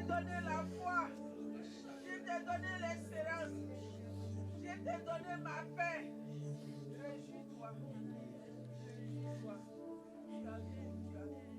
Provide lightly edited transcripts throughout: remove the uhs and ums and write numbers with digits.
donné la foi. Je t'ai donné l'espérance. Je t'ai donné ma paix. Réjouis-toi. Réjouis-toi. Tu as dit, tu as dit.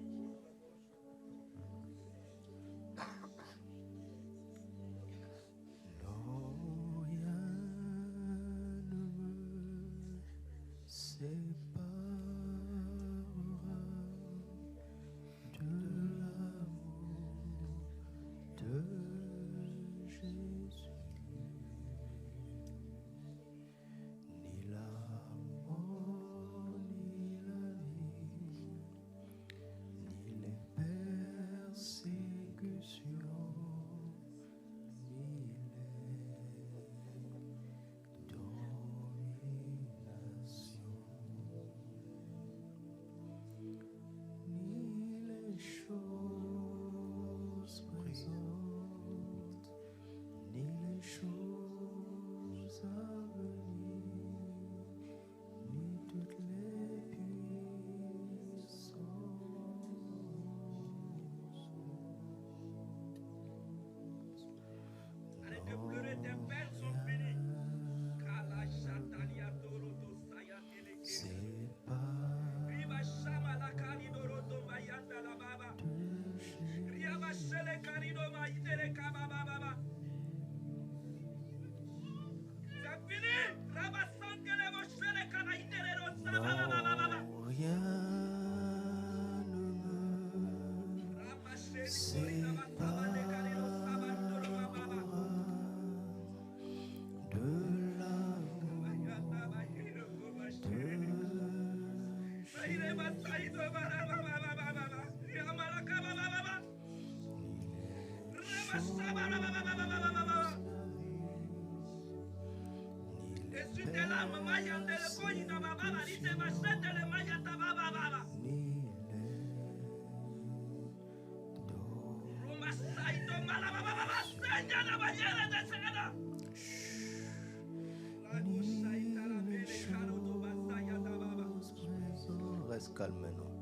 Reste calme maintenant.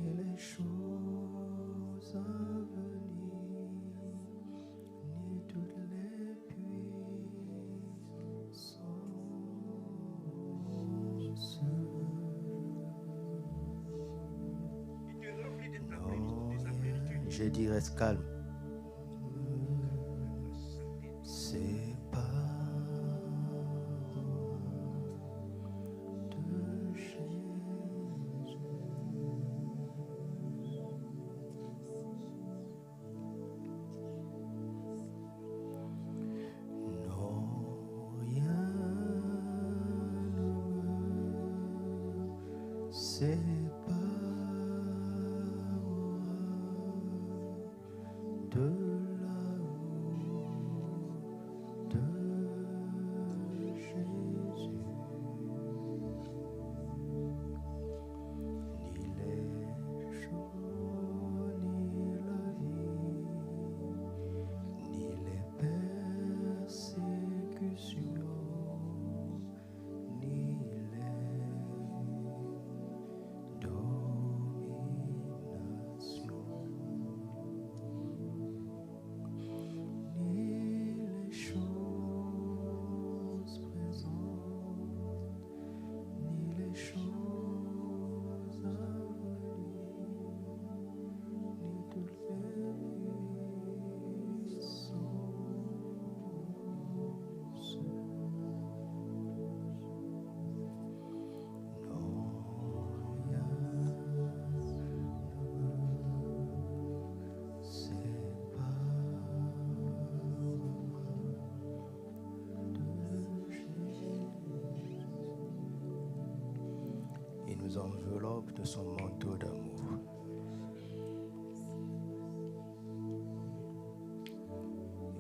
Ni les choses à venir, ni toutes les puissances. J'ai dit reste calme. C'est pas de Jésus. Non, rien ne me séparera de l'amour de Jésus, ni les jours, ni la vie, ni les persécutions, ni les dominations, ni les choses présentes, ni les choses à venir, ni toutes les puissances. Non, rien ne me séparera de Jésus. Il nous enveloppe de son manteau d'amour.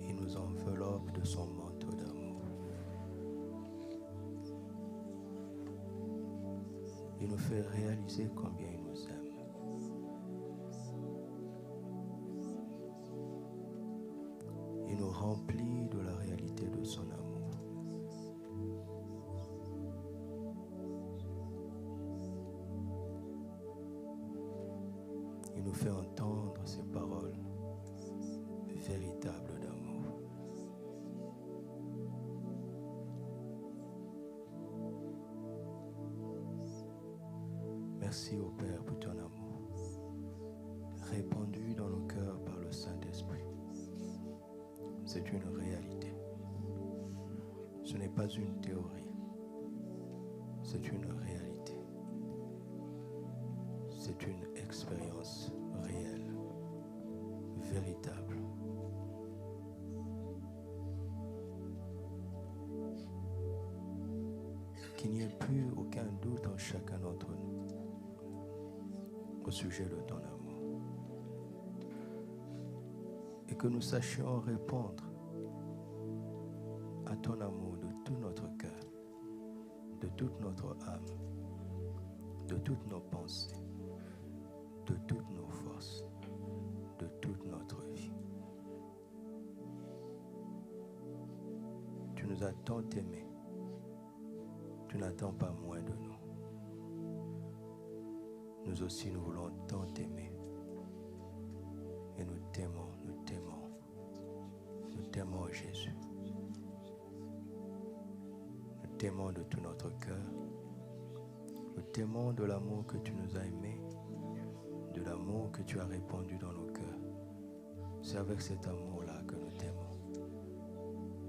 Il nous enveloppe de son manteau d'amour. Il nous fait réaliser combien il nous aime. Il nous remplit de la réalité de son amour. Il nous fait entendre ses paroles. Merci au Père pour ton amour, répandu dans nos cœurs par le Saint-Esprit. C'est une réalité. Ce n'est pas une théorie. C'est une réalité. C'est une expérience réelle, véritable. Qu'il n'y ait plus aucun doute en chacun d'entre nous au sujet de ton amour. Et que nous sachions répondre à ton amour de tout notre cœur, de toute notre âme, de toutes nos pensées, de toutes nos forces, de toute notre vie. Tu nous as tant aimés. Tu n'attends pas moins de nous. Nous aussi, nous voulons tant t'aimer. Et nous t'aimons, nous t'aimons. Nous t'aimons, Jésus. Nous t'aimons de tout notre cœur. Nous t'aimons de l'amour que tu nous as aimés, de l'amour que tu as répandu dans nos cœurs. C'est avec cet amour-là que nous t'aimons.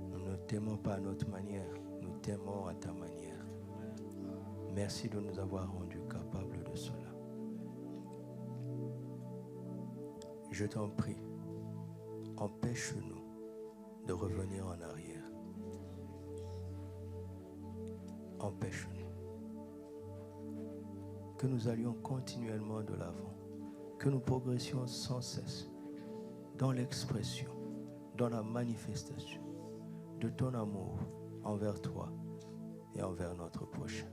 Nous ne t'aimons pas à notre manière, nous t'aimons à ta manière. Merci de nous avoir rendus capables de cela. Je t'en prie, empêche-nous de revenir en arrière. Empêche-nous. Que nous allions continuellement de l'avant. Que nous progressions sans cesse dans l'expression, dans la manifestation de ton amour envers toi et envers notre prochain.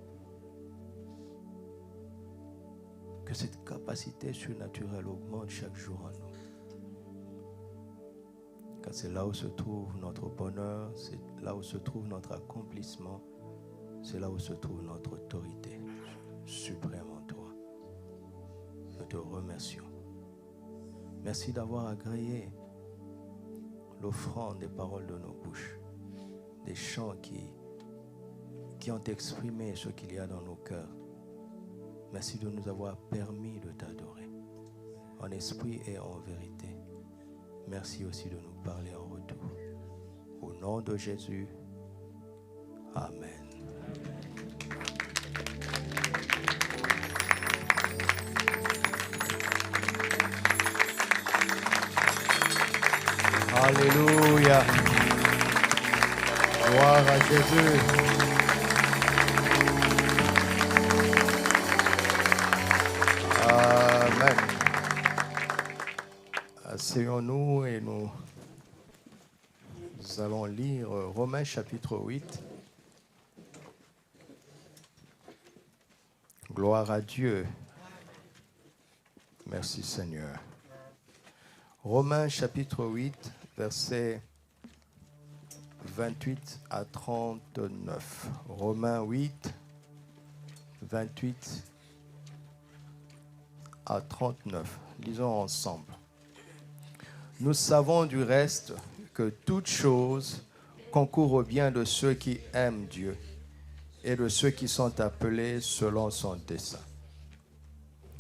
Que cette capacité surnaturelle augmente chaque jour en nous. Car c'est là où se trouve notre bonheur, c'est là où se trouve notre accomplissement, c'est là où se trouve notre autorité suprême en toi. Nous te remercions. Merci d'avoir agréé l'offrande des paroles de nos bouches, des chants qui ont exprimé ce qu'il y a dans nos cœurs. Merci de nous avoir permis de t'adorer, en esprit et en vérité. Merci aussi de nous parler en retour. Au nom de Jésus, Amen. Alléluia. Gloire à Jésus. Amen. Asseyons-nous et nous allons lire Romains chapitre 8. Gloire à Dieu. Merci Seigneur. Romains chapitre 8, versets 28 à 39. Romains 8, 28 à 39. Lisons ensemble. Nous savons du reste que toute chose concourt au bien de ceux qui aiment Dieu et de ceux qui sont appelés selon son dessein.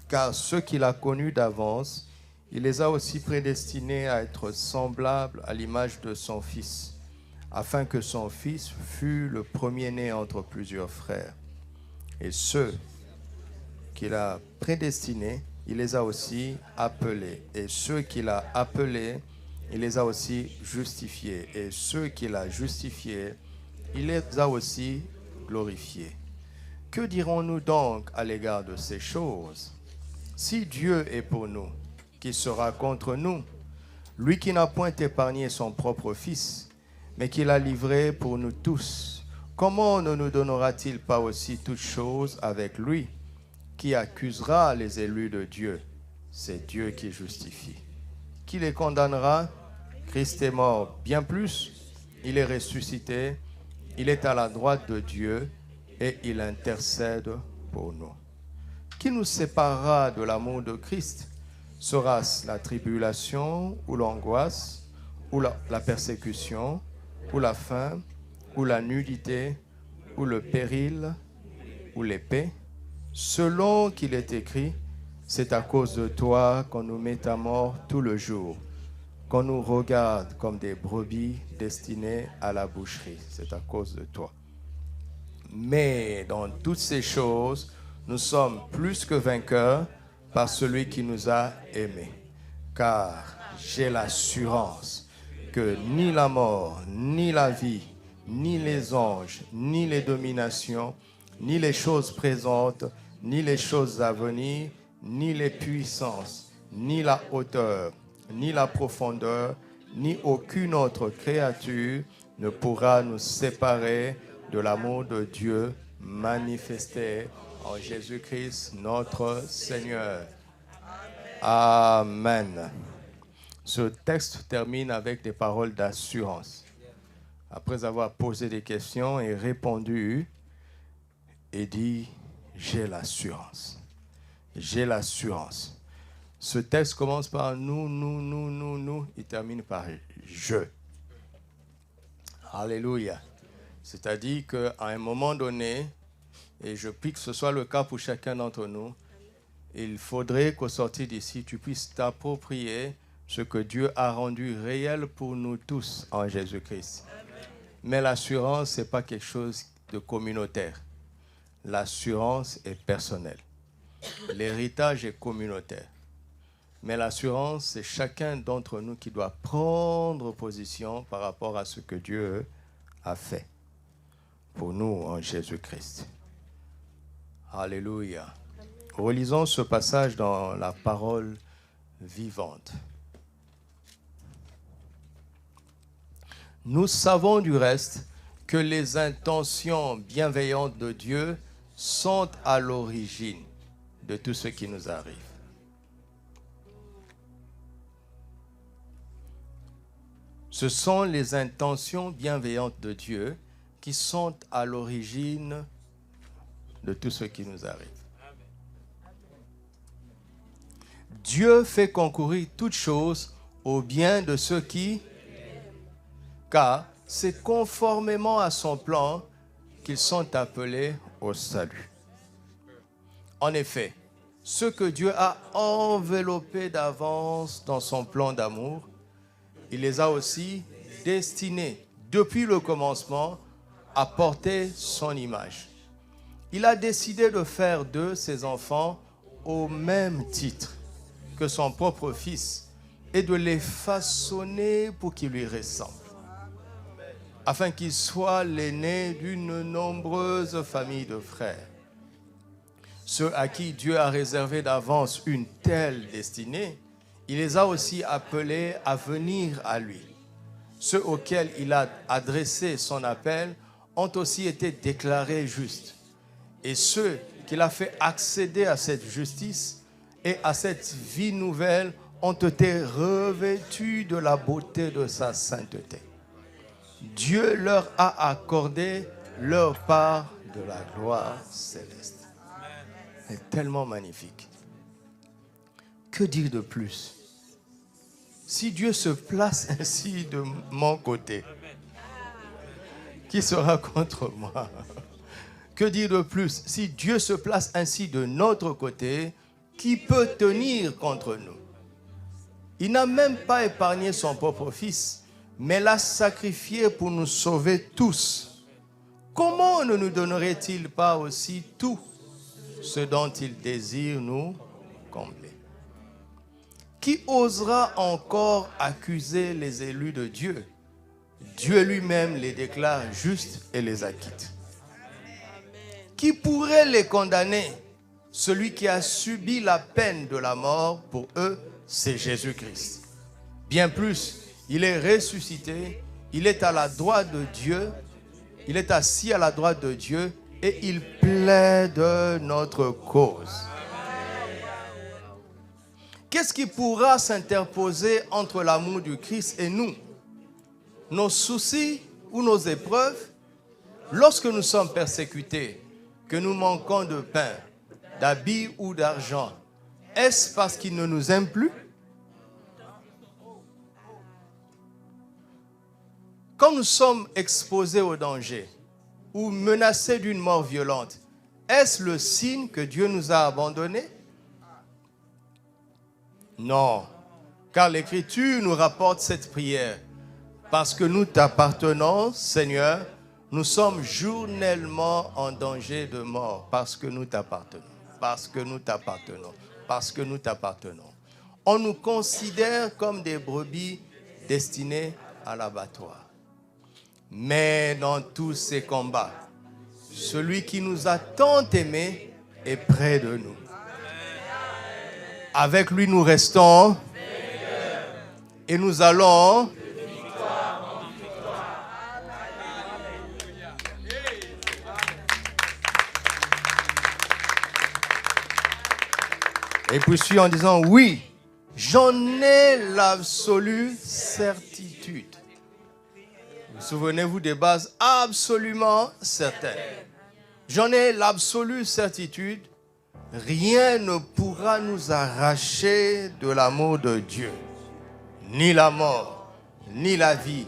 Car ceux qu'il a connus d'avance, il les a aussi prédestinés à être semblables à l'image de son Fils, afin que son Fils fût le premier-né entre plusieurs frères. Et ceux qu'il a prédestinés, il les a aussi appelés. Et ceux qu'il a appelés, il les a aussi justifiés. Et ceux qu'il a justifiés, il les a aussi glorifiés. Que dirons-nous donc à l'égard de ces choses? Si Dieu est pour nous, qui sera contre nous? Lui qui n'a point épargné son propre Fils, mais qui l'a livré pour nous tous, comment ne nous donnera-t-il pas aussi toutes choses avec lui? Qui accusera les élus de Dieu? C'est Dieu qui justifie. Qui les condamnera? Christ est mort, bien plus, il est ressuscité, il est à la droite de Dieu et il intercède pour nous. Qui nous séparera de l'amour de Christ? Sera-ce la tribulation ou l'angoisse ou la persécution ou la faim ou la nudité ou le péril ou l'épée? selon qu'il est écrit, c'est à cause de toi qu'on nous met à mort tout le jour, qu'on nous regarde comme des brebis destinées à la boucherie. C'est à cause de toi. Mais dans toutes ces choses, nous sommes plus que vainqueurs par celui qui nous a aimés. Car j'ai l'assurance que ni la mort, ni la vie, ni les anges, ni les dominations, ni les choses présentes, ni les choses à venir, ni les puissances, ni la hauteur, ni la profondeur, ni aucune autre créature ne pourra nous séparer de l'amour de Dieu manifesté en Jésus-Christ notre Seigneur. Amen. Ce texte termine avec des paroles d'assurance. Après avoir posé des questions et répondu, il dit, j'ai l'assurance. J'ai l'assurance. Ce texte commence par nous. Il termine par je. Alléluia. C'est-à-dire qu'à un moment donné, et je prie que ce soit le cas pour chacun d'entre nous, il faudrait qu'au sortir d'ici, tu puisses t'approprier ce que Dieu a rendu réel pour nous tous en Jésus-Christ. Mais l'assurance, ce n'est pas quelque chose de communautaire. L'assurance est personnelle. L'héritage est communautaire. Mais l'assurance, c'est chacun d'entre nous qui doit prendre position par rapport à ce que Dieu a fait pour nous en Jésus-Christ. Alléluia. Relisons ce passage dans la parole vivante. Nous savons du reste que les intentions bienveillantes de Dieu sont à l'origine de tout ce qui nous arrive. Ce sont les intentions bienveillantes de Dieu qui sont à l'origine de tout ce qui nous arrive. Dieu fait concourir toutes choses au bien de ceux qui... Car c'est conformément à son plan qu'ils sont appelés au salut. En effet, ceux que Dieu a enveloppés d'avance dans son plan d'amour, il les a aussi destinés depuis le commencement à porter son image. Il a décidé de faire d'eux ses enfants au même titre que son propre fils et de les façonner pour qu'ils lui ressemblent, afin qu'il soit l'aîné d'une nombreuse famille de frères. Ceux à qui Dieu a réservé d'avance une telle destinée, il les a aussi appelés à venir à lui. Ceux auxquels il a adressé son appel ont aussi été déclarés justes. Et ceux qu'il a fait accéder à cette justice et à cette vie nouvelle ont été revêtus de la beauté de sa sainteté. Dieu leur a accordé leur part de la gloire céleste. C'est tellement magnifique. Que dire de plus? Si Dieu se place ainsi de mon côté, qui sera contre moi? Que dire de plus? Si Dieu se place ainsi de notre côté, qui peut tenir contre nous? Il n'a même pas épargné son propre fils, mais l'a sacrifié pour nous sauver tous. Comment ne nous donnerait-il pas aussi tout ce dont il désire nous combler? Qui osera encore accuser les élus de Dieu? Dieu lui-même les déclare justes et les acquitte. Qui pourrait les condamner? Celui qui a subi la peine de la mort pour eux, c'est Jésus-Christ. Bien plus, il est ressuscité, il est à la droite de Dieu, il est assis à la droite de Dieu et il plaide notre cause. Qu'est-ce qui pourra s'interposer entre l'amour du Christ et nous? Nos soucis ou nos épreuves? Lorsque nous sommes persécutés, que nous manquons de pain, d'habits ou d'argent, est-ce parce qu'il ne nous aime plus? Quand nous sommes exposés au danger ou menacés d'une mort violente, Est-ce le signe que Dieu nous a abandonnés? Non, car l'Écriture nous rapporte cette prière. Parce que nous t'appartenons, Seigneur, nous sommes journellement en danger de mort. Parce que nous t'appartenons. Parce que nous t'appartenons. Parce que nous t'appartenons. On nous considère comme des brebis destinées à l'abattoir. Mais dans tous ces combats, celui qui nous a tant aimés est près de nous. Avec lui, nous restons et nous allons. Et poursuit en disant, oui, j'en ai l'absolue certitude. Vous souvenez-vous des bases absolument certaines. J'en ai l'absolue certitude. Rien ne pourra nous arracher de l'amour de Dieu. Ni la mort, ni la vie,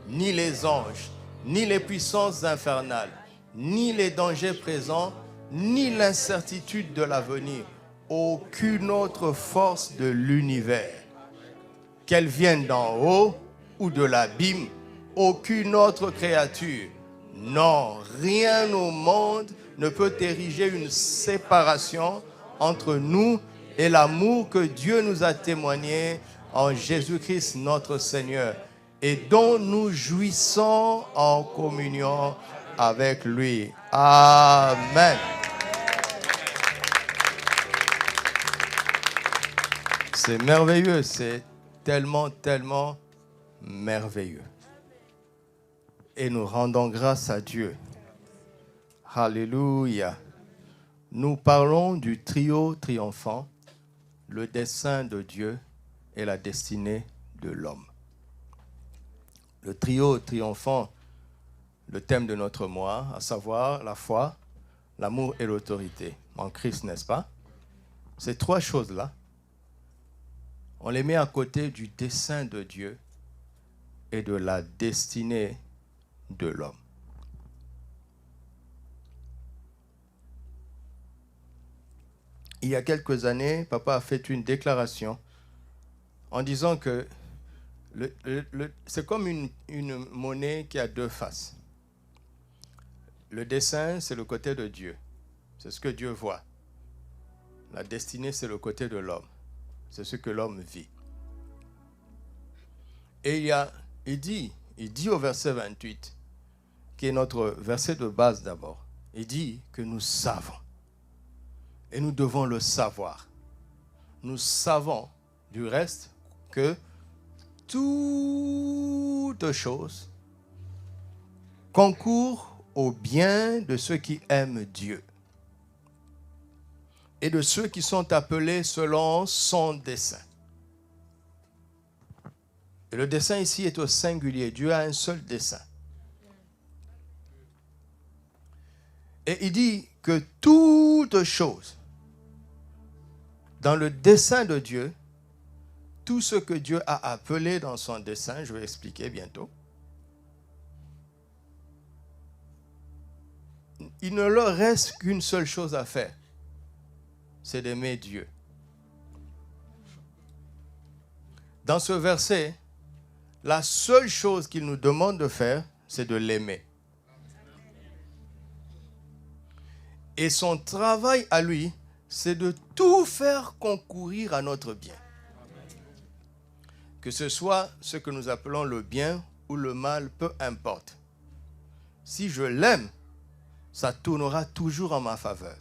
ni les anges, ni les puissances infernales, ni les dangers présents, ni l'incertitude de l'avenir. Aucune autre force de l'univers, qu'elle vienne d'en haut ou de l'abîme, aucune autre créature. Non, rien au monde ne peut ériger une séparation entre nous et l'amour que Dieu nous a témoigné en Jésus-Christ notre Seigneur et dont nous jouissons en communion avec lui. Amen. C'est merveilleux, c'est tellement, tellement merveilleux. Et nous rendons grâce à Dieu. Alléluia. Nous parlons du trio triomphant, le dessein de Dieu et la destinée de l'homme. Le trio triomphant, le thème de notre mois, à savoir la foi, l'amour et l'autorité en Christ, n'est-ce pas? Ces trois choses-là, on les met à côté du dessein de Dieu et de la destinée de l'homme. Il y a quelques années, papa a fait une déclaration en disant que c'est comme une monnaie qui a deux faces. Le dessein, c'est le côté de Dieu. C'est ce que Dieu voit. La destinée, c'est le côté de l'homme. C'est ce que l'homme vit. Et il dit au verset 28, qui est notre verset de base d'abord, il dit que nous savons. Et nous devons le savoir. Nous savons du reste que toute chose concourt au bien de ceux qui aiment Dieu et de ceux qui sont appelés selon son dessein. Et le dessein ici est au singulier. Dieu a un seul dessein. Et il dit que toute chose, dans le dessein de Dieu, tout ce que Dieu a appelé dans son dessein, je vais expliquer bientôt, il ne leur reste qu'une seule chose à faire, c'est d'aimer Dieu. Dans ce verset, la seule chose qu'il nous demande de faire, c'est de l'aimer. Et son travail à lui, c'est de tout faire concourir à notre bien. Que ce soit ce que nous appelons le bien ou le mal, peu importe. Si je l'aime, ça tournera toujours en ma faveur.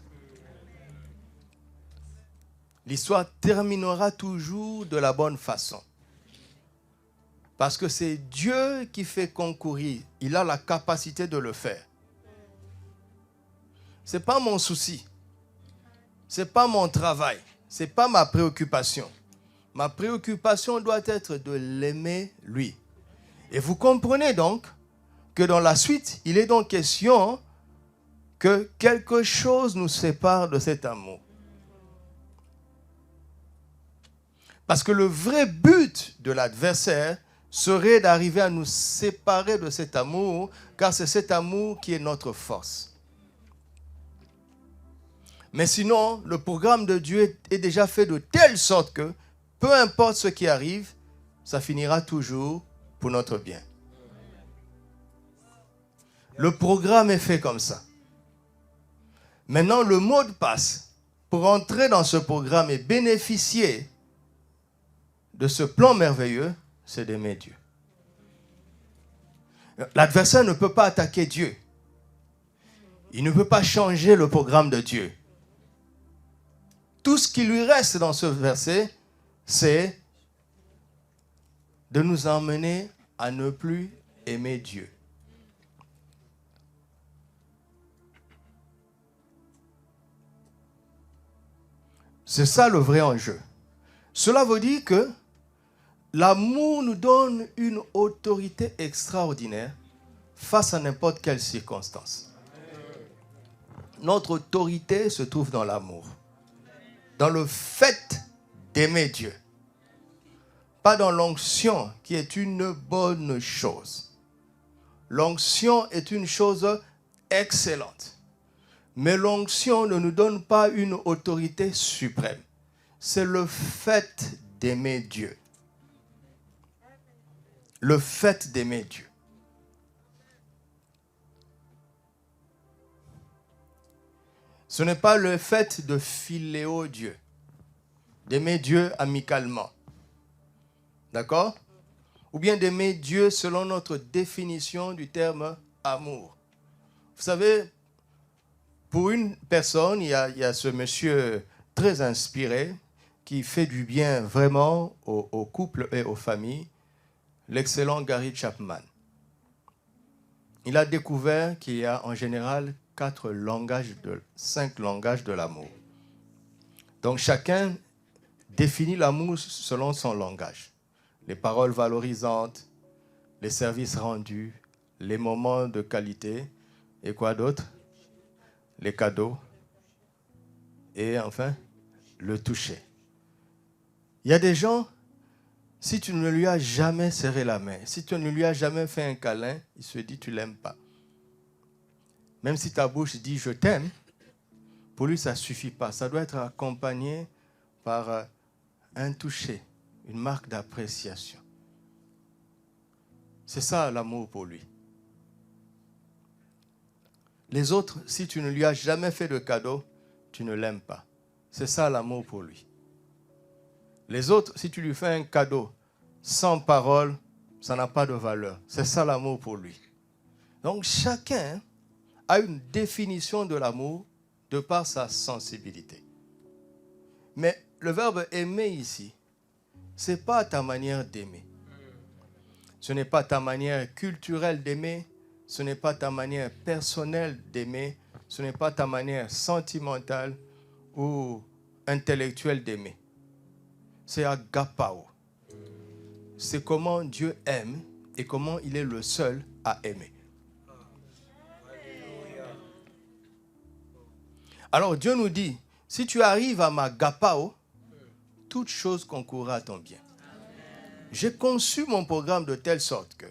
L'histoire terminera toujours de la bonne façon. Parce que c'est Dieu qui fait concourir. Il a la capacité de le faire. Ce n'est pas mon souci. Ce n'est pas mon travail. Ce n'est pas ma préoccupation. Ma préoccupation doit être de l'aimer lui. Et vous comprenez donc que dans la suite, il est donc question que quelque chose nous sépare de cet amour. Parce que le vrai but de l'adversaire serait d'arriver à nous séparer de cet amour, car c'est cet amour qui est notre force. Mais sinon, le programme de Dieu est déjà fait de telle sorte que, peu importe ce qui arrive, ça finira toujours pour notre bien. Le programme est fait comme ça. Maintenant, le mot de passe pour entrer dans ce programme et bénéficier de ce plan merveilleux, c'est d'aimer Dieu. L'adversaire ne peut pas attaquer Dieu. Il ne peut pas changer le programme de Dieu. Tout ce qui lui reste dans ce verset, c'est de nous emmener à ne plus aimer Dieu. C'est ça le vrai enjeu. Cela veut dire que l'amour nous donne une autorité extraordinaire face à n'importe quelle circonstance. Notre autorité se trouve dans l'amour, dans le fait d'aimer Dieu, pas dans l'onction qui est une bonne chose. L'onction est une chose excellente, mais l'onction ne nous donne pas une autorité suprême. C'est le fait d'aimer Dieu. Le fait d'aimer Dieu. Ce n'est pas le fait de philéo Dieu, d'aimer Dieu amicalement. D'accord? Ou bien d'aimer Dieu selon notre définition du terme amour. Vous savez, pour une personne, il y a ce monsieur très inspiré qui fait du bien vraiment aux couples et aux familles, l'excellent Gary Chapman. Il a découvert qu'il y a en général 5 langages de l'amour. Donc chacun définit l'amour selon son langage. Les paroles valorisantes, les services rendus, les moments de qualité, et quoi d'autre? Les cadeaux, et enfin, le toucher. Il y a des gens, si tu ne lui as jamais serré la main, si tu ne lui as jamais fait un câlin, il se dit tu ne l'aimes pas. Même si ta bouche dit je t'aime, pour lui ça ne suffit pas. Ça doit être accompagné par un toucher, une marque d'appréciation. C'est ça l'amour pour lui. Les autres, si tu ne lui as jamais fait de cadeau, tu ne l'aimes pas. C'est ça l'amour pour lui. Les autres, si tu lui fais un cadeau sans parole, ça n'a pas de valeur. C'est ça l'amour pour lui. Donc chacun a une définition de l'amour de par sa sensibilité. Mais le verbe aimer ici, ce n'est pas ta manière d'aimer. Ce n'est pas ta manière culturelle d'aimer. Ce n'est pas ta manière personnelle d'aimer. Ce n'est pas ta manière sentimentale ou intellectuelle d'aimer. C'est agapao. C'est comment Dieu aime et comment il est le seul à aimer. Alors Dieu nous dit, si tu arrives à ma agapao, toute chose concourra à ton bien. J'ai conçu mon programme de telle sorte que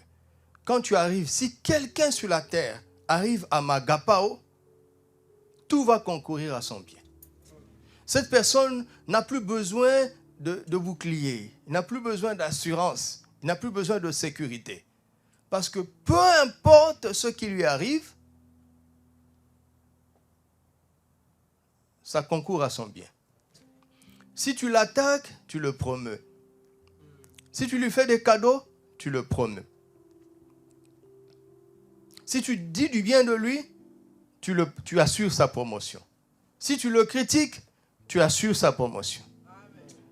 quand tu arrives, si quelqu'un sur la terre arrive à ma agapao, tout va concourir à son bien. Cette personne n'a plus besoin de bouclier, il n'a plus besoin d'assurance, il n'a plus besoin de sécurité. Parce que peu importe ce qui lui arrive, ça concourt à son bien. Si tu l'attaques, tu le promeus. Si tu lui fais des cadeaux, tu le promeus. Si tu dis du bien de lui, tu assures sa promotion. Si tu le critiques, tu assures sa promotion.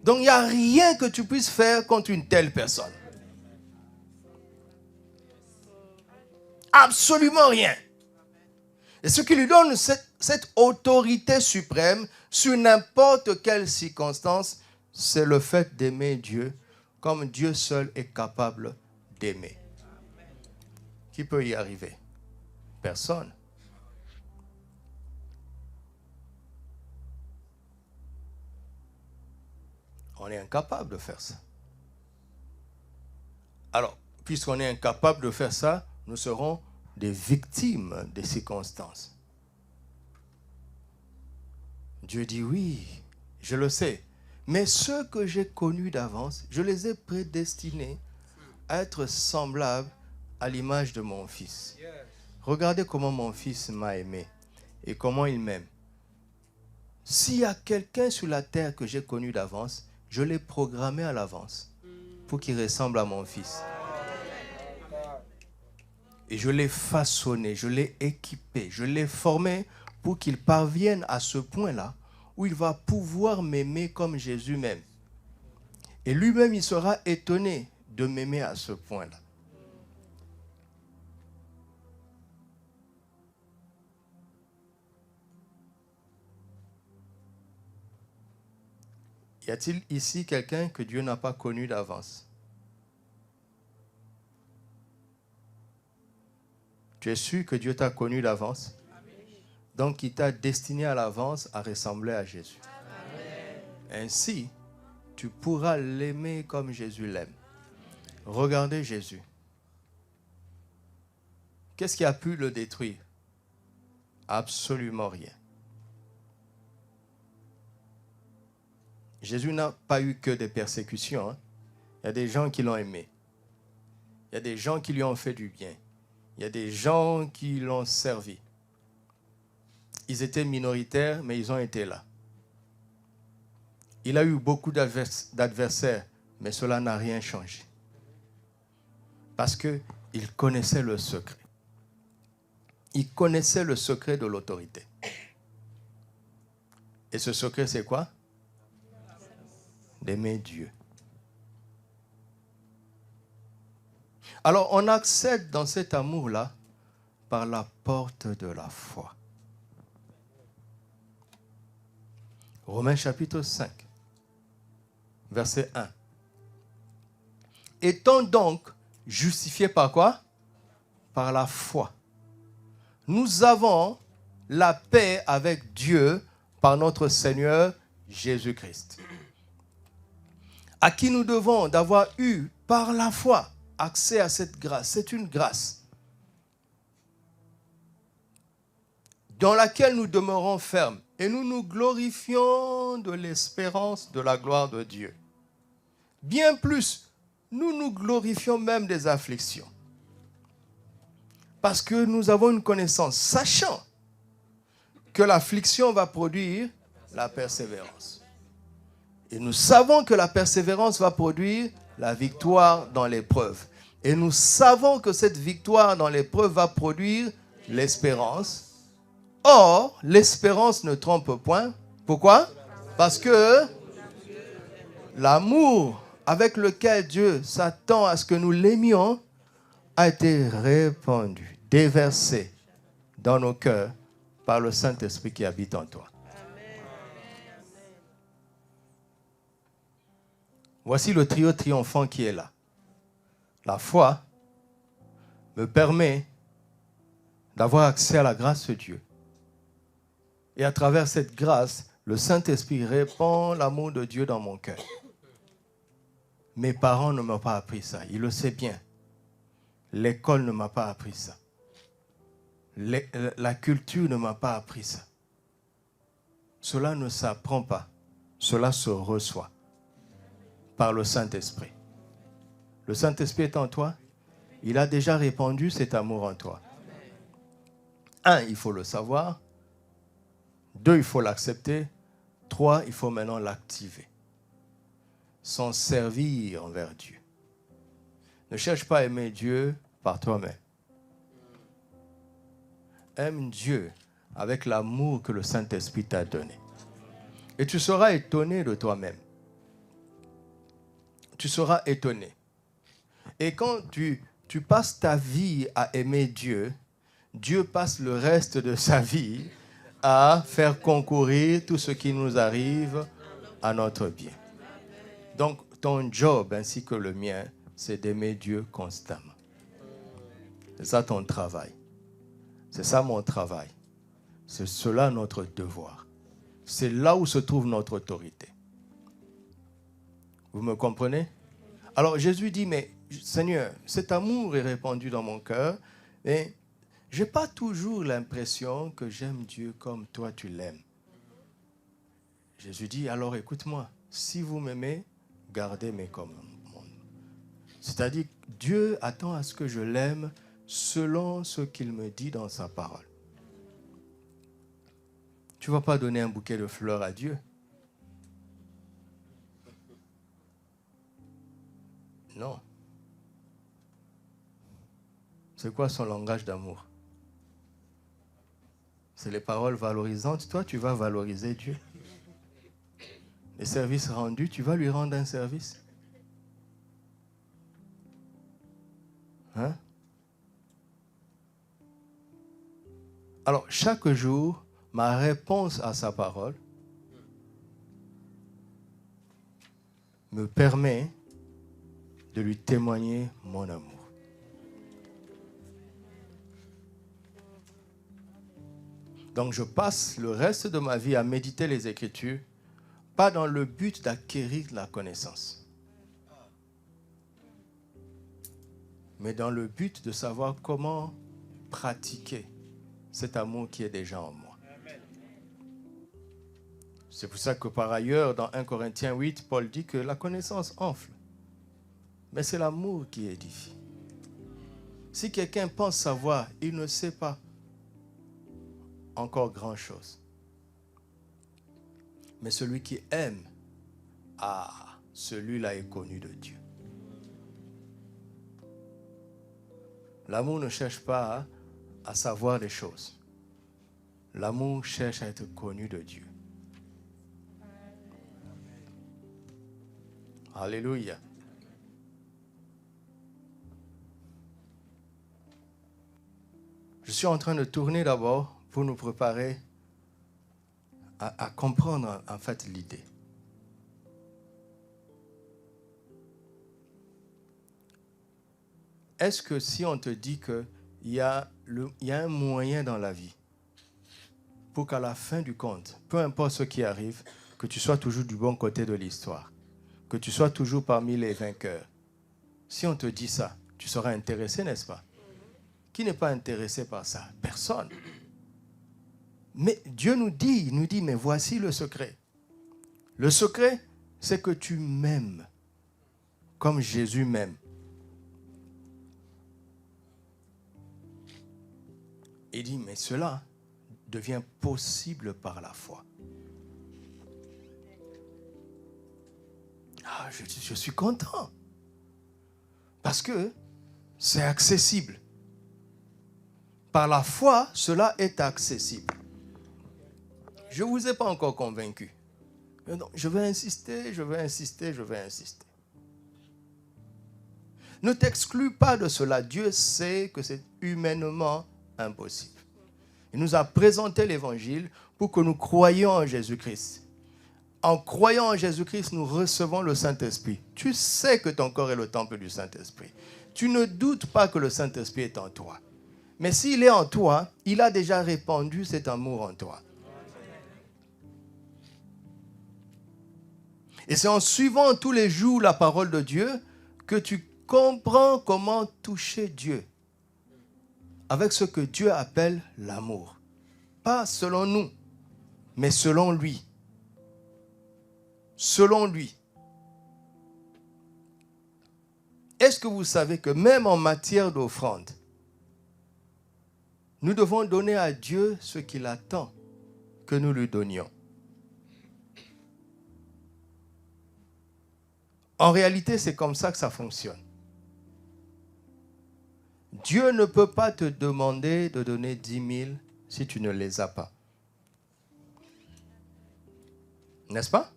Donc il n'y a rien que tu puisses faire contre une telle personne. Absolument rien. Et ce qui lui donne cette autorité suprême sur n'importe quelle circonstance, c'est le fait d'aimer Dieu comme Dieu seul est capable d'aimer. Qui peut y arriver? Personne. On est incapable de faire ça. Alors, puisqu'on est incapable de faire ça, nous serons des victimes des circonstances. Dieu dit oui, je le sais. Mais ceux que j'ai connus d'avance, je les ai prédestinés à être semblables à l'image de mon Fils. Regardez comment mon Fils m'a aimé et comment il m'aime. S'il y a quelqu'un sur la terre que j'ai connu d'avance, je l'ai programmé à l'avance pour qu'il ressemble à mon Fils. Et je l'ai façonné, je l'ai équipé, je l'ai formé pour qu'il parvienne à ce point-là où il va pouvoir m'aimer comme Jésus m'aime. Et lui-même, il sera étonné de m'aimer à ce point-là. Y a-t-il ici quelqu'un que Dieu n'a pas connu d'avance? Tu es sûr que Dieu t'a connu d'avance? Donc, il t'a destiné à l'avance à ressembler à Jésus. Ainsi, tu pourras l'aimer comme Jésus l'aime. Regardez Jésus. Qu'est-ce qui a pu le détruire? Absolument rien. Jésus n'a pas eu que des persécutions. Hein. Il y a des gens qui l'ont aimé. Il y a des gens qui lui ont fait du bien. Il y a des gens qui l'ont servi. Ils étaient minoritaires, mais ils ont été là. Il a eu beaucoup d'adversaires, mais cela n'a rien changé. Parce qu'il connaissait le secret. Il connaissait le secret de l'autorité. Et ce secret, c'est quoi? D'aimer Dieu. Alors, on accède dans cet amour-là par la porte de la foi. Romains chapitre 5, verset 1. Étant donc justifiés par quoi? Par la foi. Nous avons la paix avec Dieu par notre Seigneur Jésus-Christ, à qui nous devons d'avoir eu par la foi accès à cette grâce. C'est une grâce dans laquelle nous demeurons fermes et nous nous glorifions de l'espérance de la gloire de Dieu. Bien plus, nous nous glorifions même des afflictions. Parce que nous avons une connaissance, sachant que l'affliction va produire la persévérance. Et nous savons que la persévérance va produire la victoire dans l'épreuve. Et nous savons que cette victoire dans l'épreuve va produire l'espérance. Or, l'espérance ne trompe point. Pourquoi? Parce que l'amour avec lequel Dieu s'attend à ce que nous l'aimions a été répandu, déversé dans nos cœurs par le Saint-Esprit qui habite en toi. Voici le trio triomphant qui est là. La foi me permet d'avoir accès à la grâce de Dieu. Et à travers cette grâce, le Saint-Esprit répand l'amour de Dieu dans mon cœur. Mes parents ne m'ont pas appris ça, ils le savent bien. L'école ne m'a pas appris ça. La culture ne m'a pas appris ça. Cela ne s'apprend pas, cela se reçoit par le Saint-Esprit. Le Saint-Esprit est en toi, il a déjà répandu cet amour en toi. 1, il faut le savoir. 2, il faut l'accepter. 3, il faut maintenant l'activer. S'en servir envers Dieu. Ne cherche pas à aimer Dieu par toi-même. Aime Dieu avec l'amour que le Saint-Esprit t'a donné. Et tu seras étonné de toi-même. Tu seras étonné. Et quand tu passes ta vie à aimer Dieu, Dieu passe le reste de sa vie à faire concourir tout ce qui nous arrive à notre bien. Donc, ton job ainsi que le mien, c'est d'aimer Dieu constamment. C'est ça ton travail. C'est ça mon travail. C'est cela notre devoir. C'est là où se trouve notre autorité. Vous me comprenez? Alors Jésus dit, mais Seigneur, cet amour est répandu dans mon cœur, mais je n'ai pas toujours l'impression que j'aime Dieu comme toi tu l'aimes. Jésus dit, alors écoute-moi, si vous m'aimez, gardez mes commandements. C'est-à-dire, Dieu attend à ce que je l'aime selon ce qu'il me dit dans sa parole. Tu ne vas pas donner un bouquet de fleurs à Dieu. Non. C'est quoi son langage d'amour? C'est les paroles valorisantes. Toi, tu vas valoriser Dieu. Les services rendus, tu vas lui rendre un service. Hein? Alors, chaque jour, ma réponse à sa parole me permet de lui témoigner mon amour. Donc je passe le reste de ma vie à méditer les Écritures, pas dans le but d'acquérir la connaissance, mais dans le but de savoir comment pratiquer cet amour qui est déjà en moi. C'est pour ça que par ailleurs, dans 1 Corinthiens 8, Paul dit que la connaissance enfle, mais c'est l'amour qui édifie. Si quelqu'un pense savoir, il ne sait pas encore grand-chose. Mais celui qui aime, celui-là est connu de Dieu. L'amour ne cherche pas à savoir des choses. L'amour cherche à être connu de Dieu. Alléluia. Je suis en train de tourner d'abord pour nous préparer à comprendre en fait l'idée. Est-ce que si on te dit qu'il y a un moyen dans la vie pour qu'à la fin du compte, peu importe ce qui arrive, que tu sois toujours du bon côté de l'histoire, que tu sois toujours parmi les vainqueurs, si on te dit ça, tu seras intéressé, n'est-ce pas? Qui n'est pas intéressé par ça? Personne. Mais Dieu nous dit, mais voici le secret. Le secret, c'est que tu m'aimes comme Jésus m'aime. Il dit, mais cela devient possible par la foi. Ah, je suis content. Parce que c'est accessible. Par la foi, cela est accessible. Je ne vous ai pas encore convaincu. Mais non, je vais insister. Ne t'exclus pas de cela. Dieu sait que c'est humainement impossible. Il nous a présenté l'évangile pour que nous croyions en Jésus-Christ. En croyant en Jésus-Christ, nous recevons le Saint-Esprit. Tu sais que ton corps est le temple du Saint-Esprit. Tu ne doutes pas que le Saint-Esprit est en toi. Mais s'il est en toi, il a déjà répandu cet amour en toi. Et c'est en suivant tous les jours la parole de Dieu que tu comprends comment toucher Dieu avec ce que Dieu appelle l'amour. Pas selon nous, mais selon lui. Selon lui. Est-ce que vous savez que même en matière d'offrande, nous devons donner à Dieu ce qu'il attend que nous lui donnions? En réalité, c'est comme ça que ça fonctionne. Dieu ne peut pas te demander de donner 10 000 si tu ne les as pas. N'est-ce pas?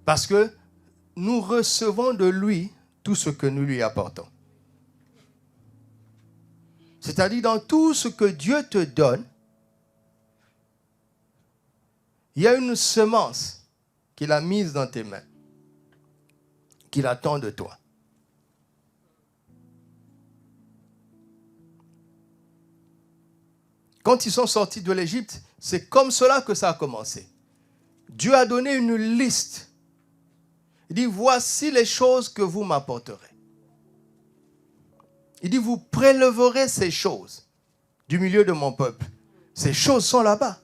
Parce que nous recevons de lui tout ce que nous lui apportons. C'est-à-dire, dans tout ce que Dieu te donne, il y a une semence qu'il a mise dans tes mains, qu'il attend de toi. Quand ils sont sortis de l'Égypte, c'est comme cela que ça a commencé. Dieu a donné une liste. Il dit, voici les choses que vous m'apporterez. Il dit, vous prélèverez ces choses du milieu de mon peuple. Ces choses sont là-bas.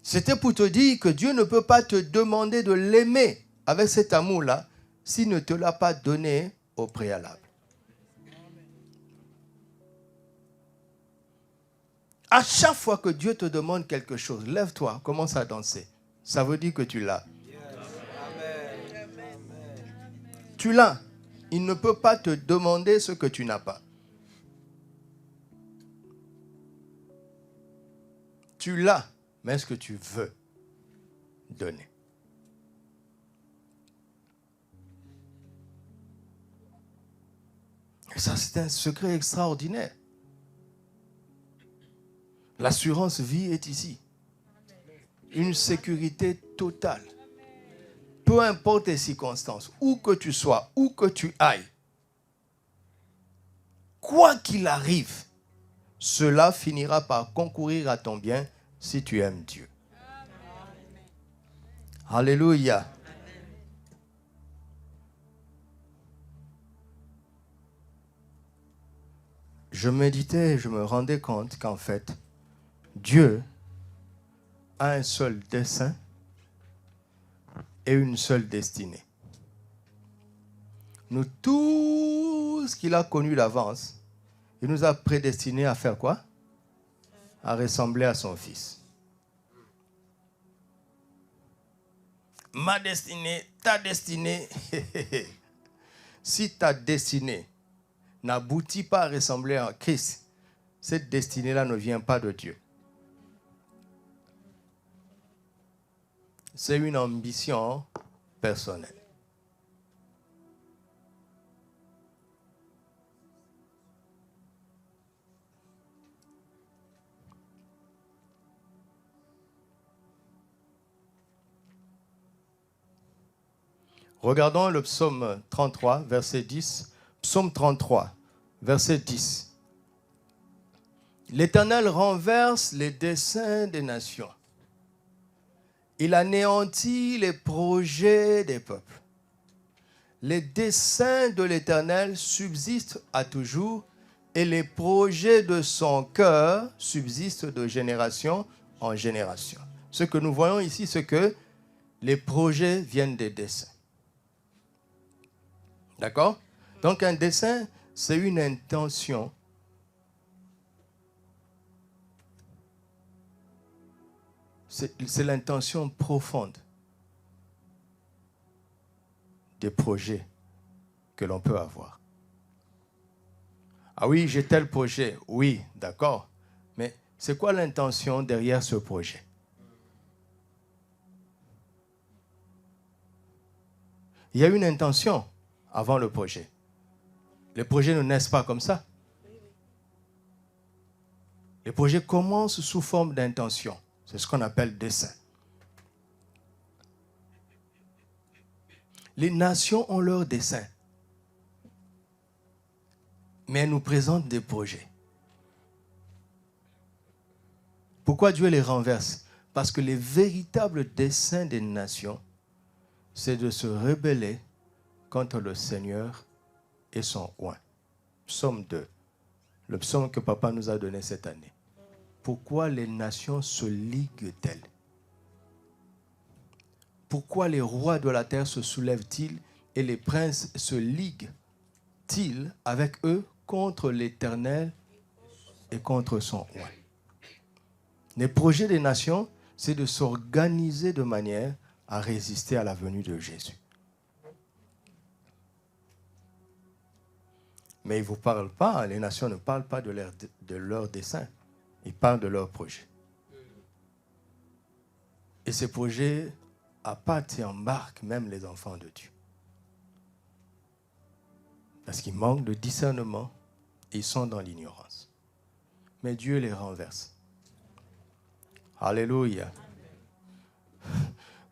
C'était pour te dire que Dieu ne peut pas te demander de l'aimer avec cet amour-là s'il ne te l'a pas donné au préalable. À chaque fois que Dieu te demande quelque chose, lève-toi, commence à danser. Ça veut dire que tu l'as. Tu l'as. Il ne peut pas te demander ce que tu n'as pas. Tu l'as, mais est-ce que tu veux donner? Et ça, c'est un secret extraordinaire. L'assurance vie est ici. Une sécurité totale. Peu importe les circonstances, où que tu sois, où que tu ailles, quoi qu'il arrive, cela finira par concourir à ton bien si tu aimes Dieu. Alléluia. Je méditais et je me rendais compte qu'en fait, Dieu a un seul dessein et une seule destinée. Nous, tout ce qu'il a connu d'avance, il nous a prédestinés à faire quoi? À ressembler à son Fils. Ma destinée, ta destinée. Si ta destinée n'aboutit pas à ressembler à Christ, cette destinée-là ne vient pas de Dieu. C'est une ambition personnelle. Regardons le psaume 33, verset 10. Psaume 33, verset 10. L'Éternel renverse les desseins des nations. Il anéantit les projets des peuples. Les desseins de l'Éternel subsistent à toujours et les projets de son cœur subsistent de génération en génération. Ce que nous voyons ici, c'est que les projets viennent des desseins. D'accord? Donc un dessein, c'est une intention. C'est l'intention profonde des projets que l'on peut avoir. Ah oui, j'ai tel projet. Oui, d'accord. Mais c'est quoi l'intention derrière ce projet? Il y a une intention avant le projet. Les projets ne naissent pas comme ça. Les projets commencent sous forme d'intention. C'est ce qu'on appelle dessein. Les nations ont leurs desseins. Mais elles nous présentent des projets. Pourquoi Dieu les renverse? Parce que les véritables desseins des nations, c'est de se rebeller contre le Seigneur et son oint. Psaume 2, le psaume que papa nous a donné cette année. Pourquoi les nations se liguent-elles? Pourquoi les rois de la terre se soulèvent-ils et les princes se liguent-ils avec eux contre l'Éternel et contre son oint? Les projets des nations, c'est de s'organiser de manière à résister à la venue de Jésus. Mais ils ne vous parlent pas, les nations ne parlent pas de leur dessein. Ils parlent de leurs projets. Et ces projets appâtent et embarquent même les enfants de Dieu. Parce qu'ils manquent de discernement, ils sont dans l'ignorance. Mais Dieu les renverse. Alléluia.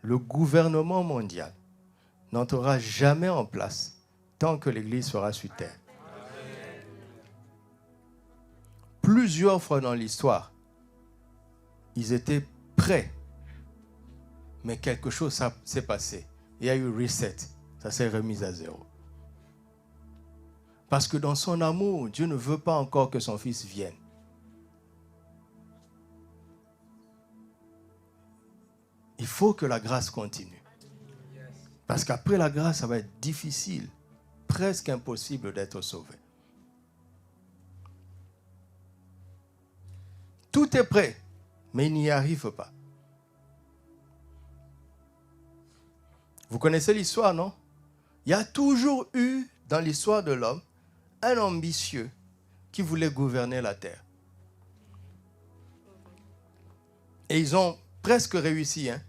Le gouvernement mondial n'entrera jamais en place tant que l'Église sera sur terre. Plusieurs fois dans l'histoire, ils étaient prêts. Mais quelque chose s'est passé. Il y a eu reset. Ça s'est remis à zéro. Parce que dans son amour, Dieu ne veut pas encore que son Fils vienne. il faut que la grâce continue. Parce qu'après la grâce, ça va être difficile, presque impossible d'être sauvé. Tout est prêt, mais il n'y arrive pas. Vous connaissez l'histoire, non? Il y a toujours eu, dans l'histoire de l'homme, un ambitieux qui voulait gouverner la terre. Et ils ont presque réussi. Hein?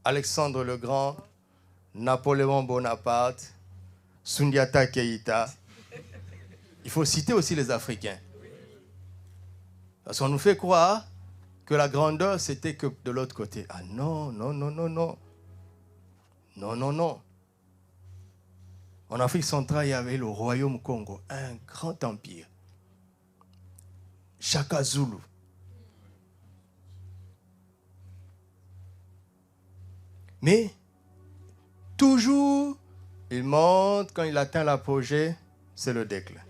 Alexandre le Grand, Napoléon Bonaparte, Sundiata Keïta. Il faut citer aussi les Africains. Parce qu'on nous fait croire que la grandeur, c'était que de l'autre côté. Ah non, non, non, non, non. Non, non, non. En Afrique centrale, il y avait le royaume Congo, un grand empire. Shaka Zulu. Mais, toujours, il monte, quand il atteint l'apogée, c'est le déclin.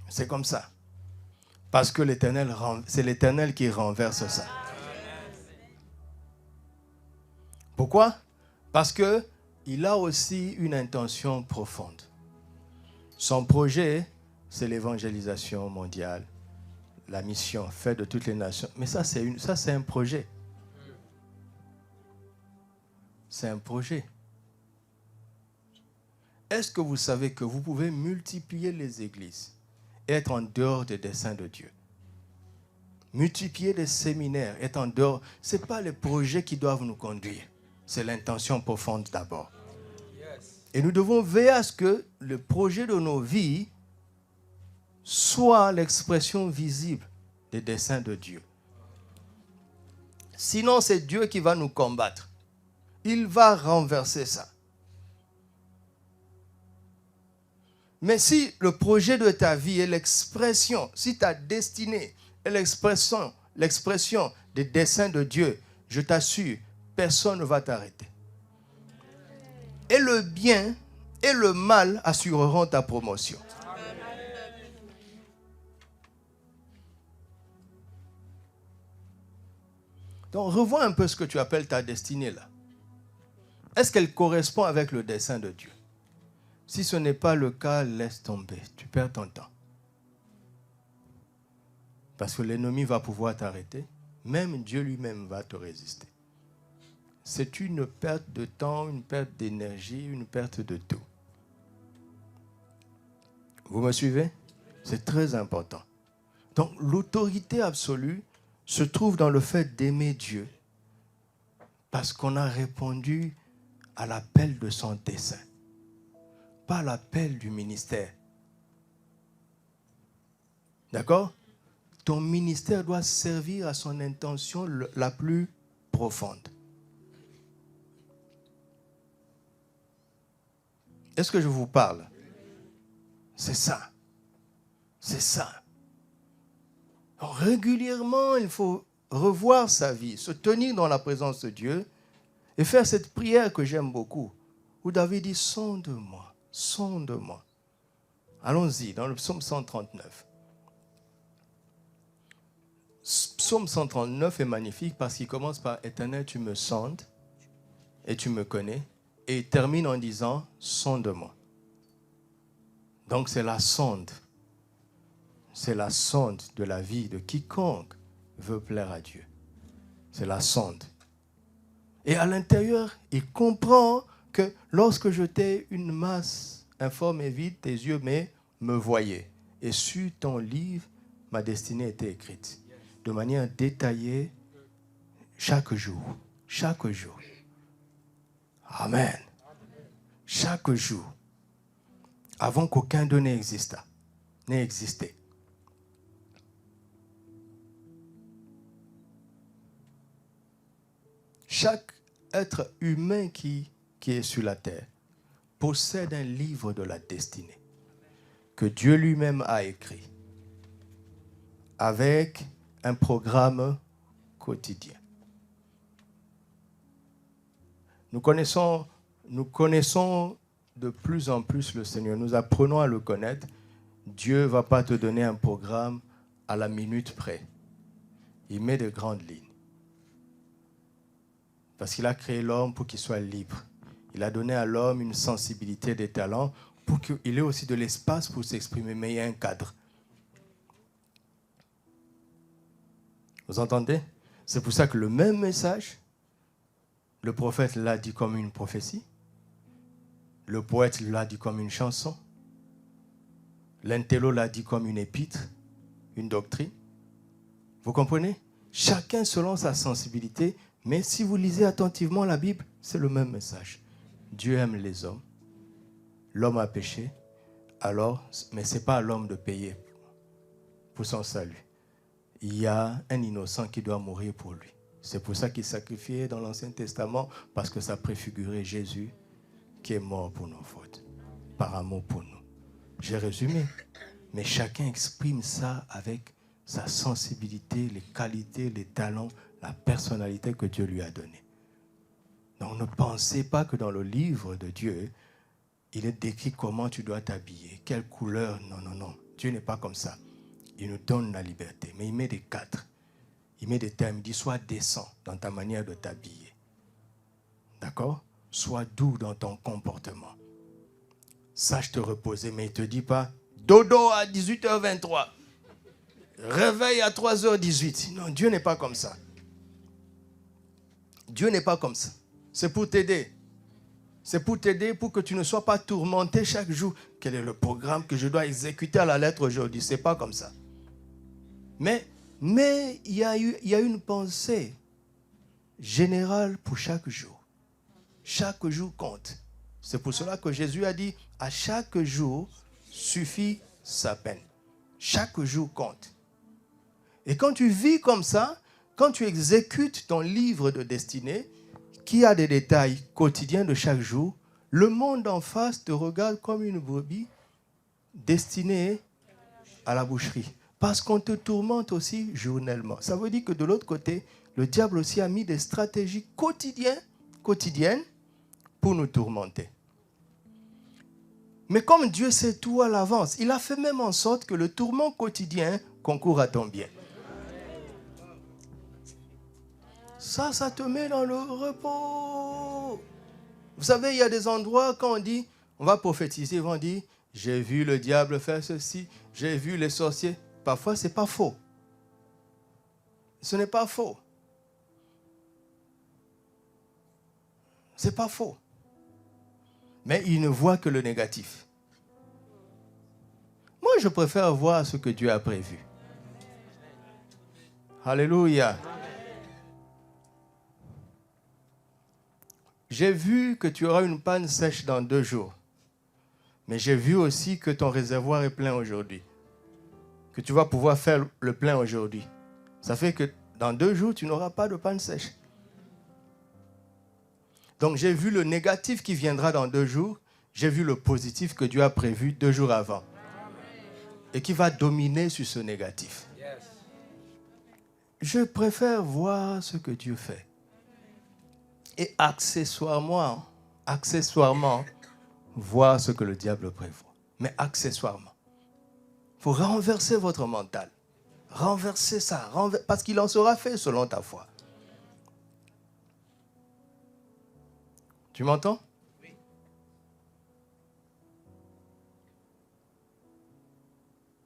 C'est comme ça. Parce que c'est l'Éternel qui renverse ça. Pourquoi? Parce qu'il a aussi une intention profonde. Son projet, c'est l'évangélisation mondiale, la mission faite de toutes les nations. Mais ça, c'est un projet. C'est un projet. Est-ce que vous savez que vous pouvez multiplier les églises et être en dehors des desseins de Dieu? Multiplier les séminaires, être en dehors, ce n'est pas les projets qui doivent nous conduire. C'est l'intention profonde d'abord. Et nous devons veiller à ce que le projet de nos vies soit l'expression visible des desseins de Dieu. Sinon, c'est Dieu qui va nous combattre. Il va renverser ça. Mais si le projet de ta vie est l'expression, si ta destinée est l'expression des desseins de Dieu, je t'assure, personne ne va t'arrêter. Et le bien et le mal assureront ta promotion. Donc, revois un peu ce que tu appelles ta destinée là. Est-ce qu'elle correspond avec le dessein de Dieu? Si ce n'est pas le cas, laisse tomber. Tu perds ton temps. Parce que l'ennemi va pouvoir t'arrêter. Même Dieu lui-même va te résister. C'est une perte de temps, une perte d'énergie, une perte de tout. Vous me suivez? C'est très important. Donc, l'autorité absolue se trouve dans le fait d'aimer Dieu parce qu'on a répondu à l'appel de son dessein, pas à l'appel du ministère. D'accord? Ton ministère doit servir à son intention la plus profonde. Est-ce que je vous parle? C'est ça. C'est ça. Alors, régulièrement, il faut revoir sa vie, se tenir dans la présence de Dieu et faire cette prière que j'aime beaucoup, où David dit « Sonde-moi, sonde-moi ». Allons-y, dans le psaume 139. Psaume 139 est magnifique parce qu'il commence par « Éternel, tu me sondes et tu me connais ». Et il termine en disant « Sonde-moi ». Donc c'est la sonde. C'est la sonde de la vie de quiconque veut plaire à Dieu. C'est la sonde. Et à l'intérieur, il comprend que lorsque j'étais une masse informe et vide, tes yeux me voyaient. Et sur ton livre, ma destinée était écrite. De manière détaillée, chaque jour. Chaque jour. Amen. Chaque jour. Avant qu'aucun d'eux n'ait existé. Chaque être humain qui est sur la terre possède un livre de la destinée que Dieu lui-même a écrit avec un programme quotidien. Nous connaissons de plus en plus le Seigneur. Nous apprenons à le connaître. Dieu ne va pas te donner un programme à la minute près. il met de grandes lignes. Parce qu'il a créé l'homme pour qu'il soit libre. Il a donné à l'homme une sensibilité, des talents, pour qu'il ait aussi de l'espace pour s'exprimer, mais il y a un cadre. Vous entendez? C'est pour ça que le même message, le prophète l'a dit comme une prophétie, le poète l'a dit comme une chanson, l'intello l'a dit comme une épître, une doctrine. Vous comprenez? Chacun selon sa sensibilité, mais si vous lisez attentivement la Bible, c'est le même message. Dieu aime les hommes. L'homme a péché, alors, mais ce n'est pas à l'homme de payer pour son salut. Il y a un innocent qui doit mourir pour lui. C'est pour ça qu'il sacrifiait dans l'Ancien Testament, parce que ça préfigurait Jésus qui est mort pour nos fautes, par amour pour nous. J'ai résumé, mais chacun exprime ça avec sa sensibilité, les qualités, les talents, la personnalité que Dieu lui a donnée. Donc ne pensez pas que dans le livre de Dieu, il est décrit comment tu dois t'habiller, quelle couleur. Non, non, non. Dieu n'est pas comme ça. Il nous donne la liberté, mais il met des cadres. Il met des termes. Il dit, sois décent dans ta manière de t'habiller. D'accord? Sois doux dans ton comportement. Sache te reposer, mais il ne te dit pas, dodo à 18h23. Réveil à 3h18. Non, Dieu n'est pas comme ça. Dieu n'est pas comme ça. C'est pour t'aider. C'est pour t'aider, pour que tu ne sois pas tourmenté chaque jour. Quel est le programme que je dois exécuter à la lettre aujourd'hui? Ce n'est pas comme ça. Mais il y a une pensée générale pour chaque jour. Chaque jour compte. C'est pour cela que Jésus a dit, à chaque jour suffit sa peine. Chaque jour compte. Et quand tu vis comme ça, quand tu exécutes ton livre de destinée, qui a des détails quotidiens de chaque jour, le monde en face te regarde comme une brebis destinée à la boucherie. Parce qu'on te tourmente aussi journellement. Ça veut dire que de l'autre côté, le diable aussi a mis des stratégies quotidiennes pour nous tourmenter. Mais comme Dieu sait tout à l'avance, il a fait même en sorte que le tourment quotidien concourt à ton bien. Ça te met dans le repos. Vous savez, il y a des endroits quand on dit, on va prophétiser, ils vont dire, j'ai vu le diable faire ceci, j'ai vu les sorciers. Parfois, ce n'est pas faux. Ce n'est pas faux. Ce n'est pas faux. Mais ils ne voient que le négatif. Moi, je préfère voir ce que Dieu a prévu. Alléluia. J'ai vu que tu auras une panne sèche dans 2 jours. Mais j'ai vu aussi que ton réservoir est plein aujourd'hui. Que tu vas pouvoir faire le plein aujourd'hui. Ça fait que dans 2 jours, tu n'auras pas de panne sèche. Donc j'ai vu le négatif qui viendra dans 2 jours. J'ai vu le positif que Dieu a prévu 2 jours avant. Et qui va dominer sur ce négatif. Je préfère voir ce que Dieu fait. Et accessoirement, voir ce que le diable prévoit. Mais accessoirement. Il faut renverser votre mental. Renverser ça. Parce qu'il en sera fait selon ta foi. Tu m'entends? Oui.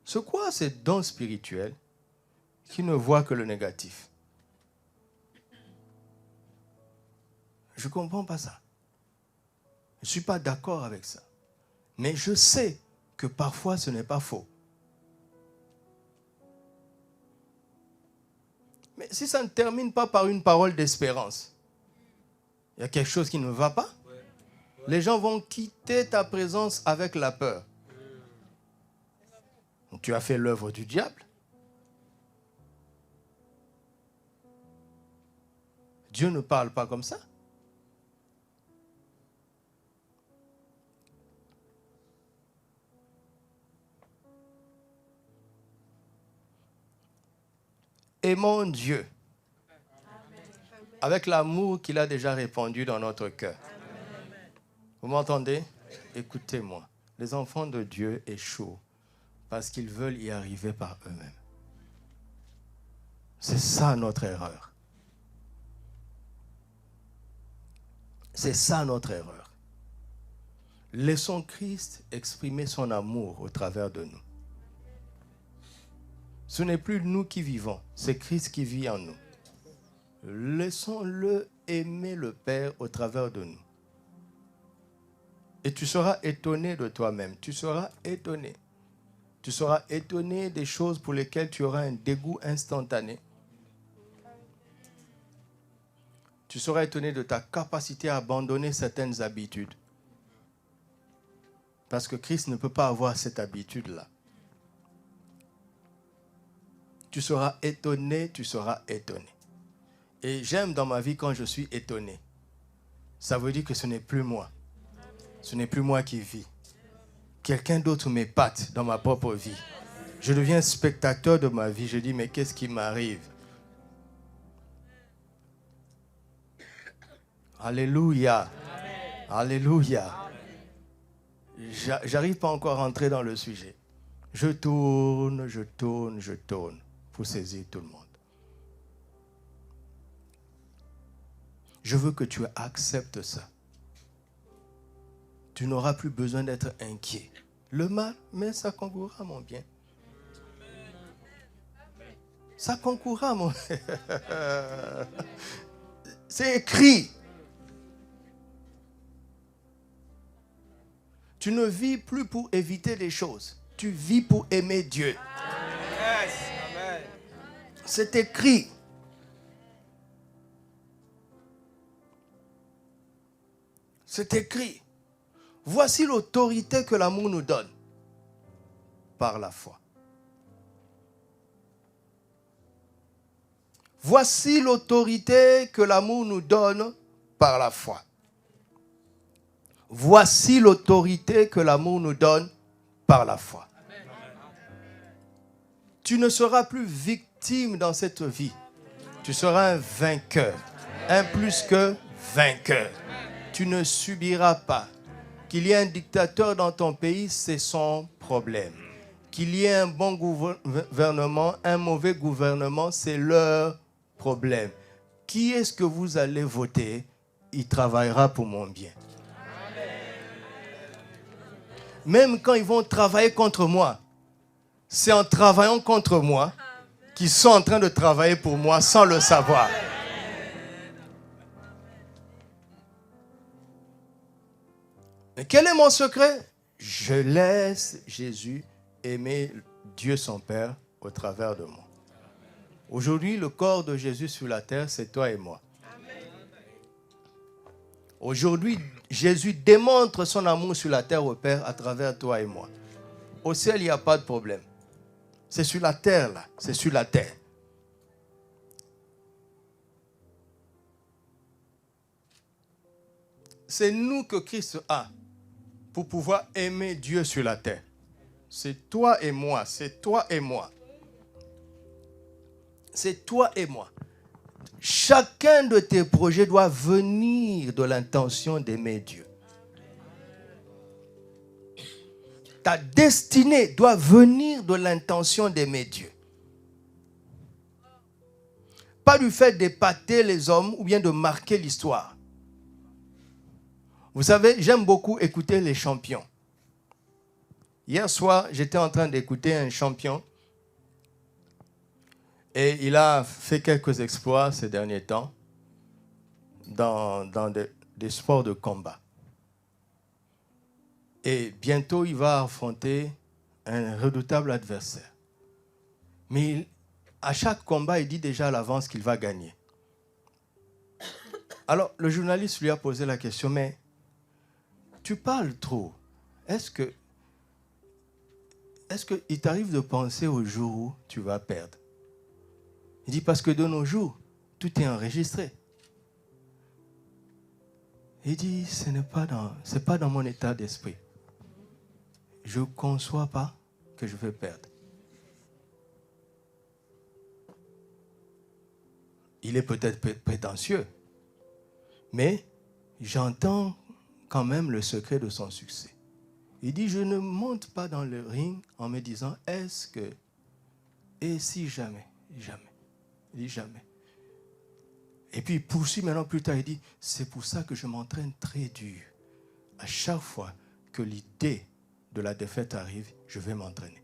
C'est quoi ces dons spirituels qui ne voient que le négatif? Je ne comprends pas ça. Je ne suis pas d'accord avec ça. Mais je sais que parfois ce n'est pas faux. Mais si ça ne termine pas par une parole d'espérance, il y a quelque chose qui ne va pas. Les gens vont quitter ta présence avec la peur. Donc, tu as fait l'œuvre du diable. Dieu ne parle pas comme ça. Aimons Dieu avec l'amour qu'il a déjà répandu dans notre cœur. Vous m'entendez? Écoutez-moi. Les enfants de Dieu échouent parce qu'ils veulent y arriver par eux-mêmes. C'est ça notre erreur. C'est ça notre erreur. Laissons Christ exprimer son amour au travers de nous. Ce n'est plus nous qui vivons, c'est Christ qui vit en nous. Laissons-le aimer le Père au travers de nous. Et tu seras étonné de toi-même. Tu seras étonné. Tu seras étonné des choses pour lesquelles tu auras un dégoût instantané. Tu seras étonné de ta capacité à abandonner certaines habitudes. Parce que Christ ne peut pas avoir cette habitude-là. Tu seras étonné, tu seras étonné. Et j'aime dans ma vie quand je suis étonné. Ça veut dire que ce n'est plus moi. Ce n'est plus moi qui vis. Quelqu'un d'autre m'épate dans ma propre vie. Je deviens spectateur de ma vie. Je dis, mais qu'est-ce qui m'arrive? Alléluia. Alléluia. J'arrive pas encore à rentrer dans le sujet. Je tourne pour saisir tout le monde. Je veux que tu acceptes ça. Tu n'auras plus besoin d'être inquiet. Le mal, mais ça concourra à mon bien. Ça concourra à mon... C'est écrit. Tu ne vis plus pour éviter les choses. Tu vis pour aimer Dieu. C'est écrit. C'est écrit. Voici l'autorité que l'amour nous donne par la foi. Voici l'autorité que l'amour nous donne par la foi. Voici l'autorité que l'amour nous donne par la foi. Tu ne seras plus victime dans cette vie. Tu seras un vainqueur. Un plus que vainqueur. Tu ne subiras pas. Qu'il y ait un dictateur dans ton pays, c'est son problème. Qu'il y ait un bon gouvernement, un mauvais gouvernement, c'est leur problème. Qui est-ce que vous allez voter? Il travaillera pour mon bien. Même quand ils vont travailler contre moi, c'est en travaillant contre moi qu'ils sont en train de travailler pour moi sans le savoir. Mais quel est mon secret? Je laisse Jésus aimer Dieu son Père au travers de moi. Aujourd'hui, le corps de Jésus sur la terre, c'est toi et moi. Aujourd'hui, Jésus démontre son amour sur la terre au Père à travers toi et moi. Au ciel, il n'y a pas de problème. C'est sur la terre, là. C'est sur la terre. C'est nous que Christ a pour pouvoir aimer Dieu sur la terre. C'est toi et moi. C'est toi et moi. C'est toi et moi. Chacun de tes projets doit venir de l'intention d'aimer Dieu. Ta destinée doit venir de l'intention d'aimer Dieu. Pas du fait d'épater les hommes ou bien de marquer l'histoire. Vous savez, j'aime beaucoup écouter les champions. Hier soir, j'étais en train d'écouter un champion. Et il a fait quelques exploits ces derniers temps dans des sports de combat. Et bientôt, il va affronter un redoutable adversaire. Mais à chaque combat, il dit déjà à l'avance qu'il va gagner. Alors, le journaliste lui a posé la question, mais tu parles trop. Est-ce qu'il t'arrive de penser au jour où tu vas perdre? Il dit, parce que de nos jours, tout est enregistré. Il dit, ce n'est pas dans mon état d'esprit. Je ne conçois pas que je vais perdre. Il est peut-être prétentieux, mais j'entends quand même le secret de son succès. Il dit, je ne monte pas dans le ring en me disant, est-ce que, et si jamais, jamais. Il dit jamais. Et puis il poursuit maintenant plus tard, il dit, c'est pour ça que je m'entraîne très dur. À chaque fois que l'idée de la défaite arrive, je vais m'entraîner.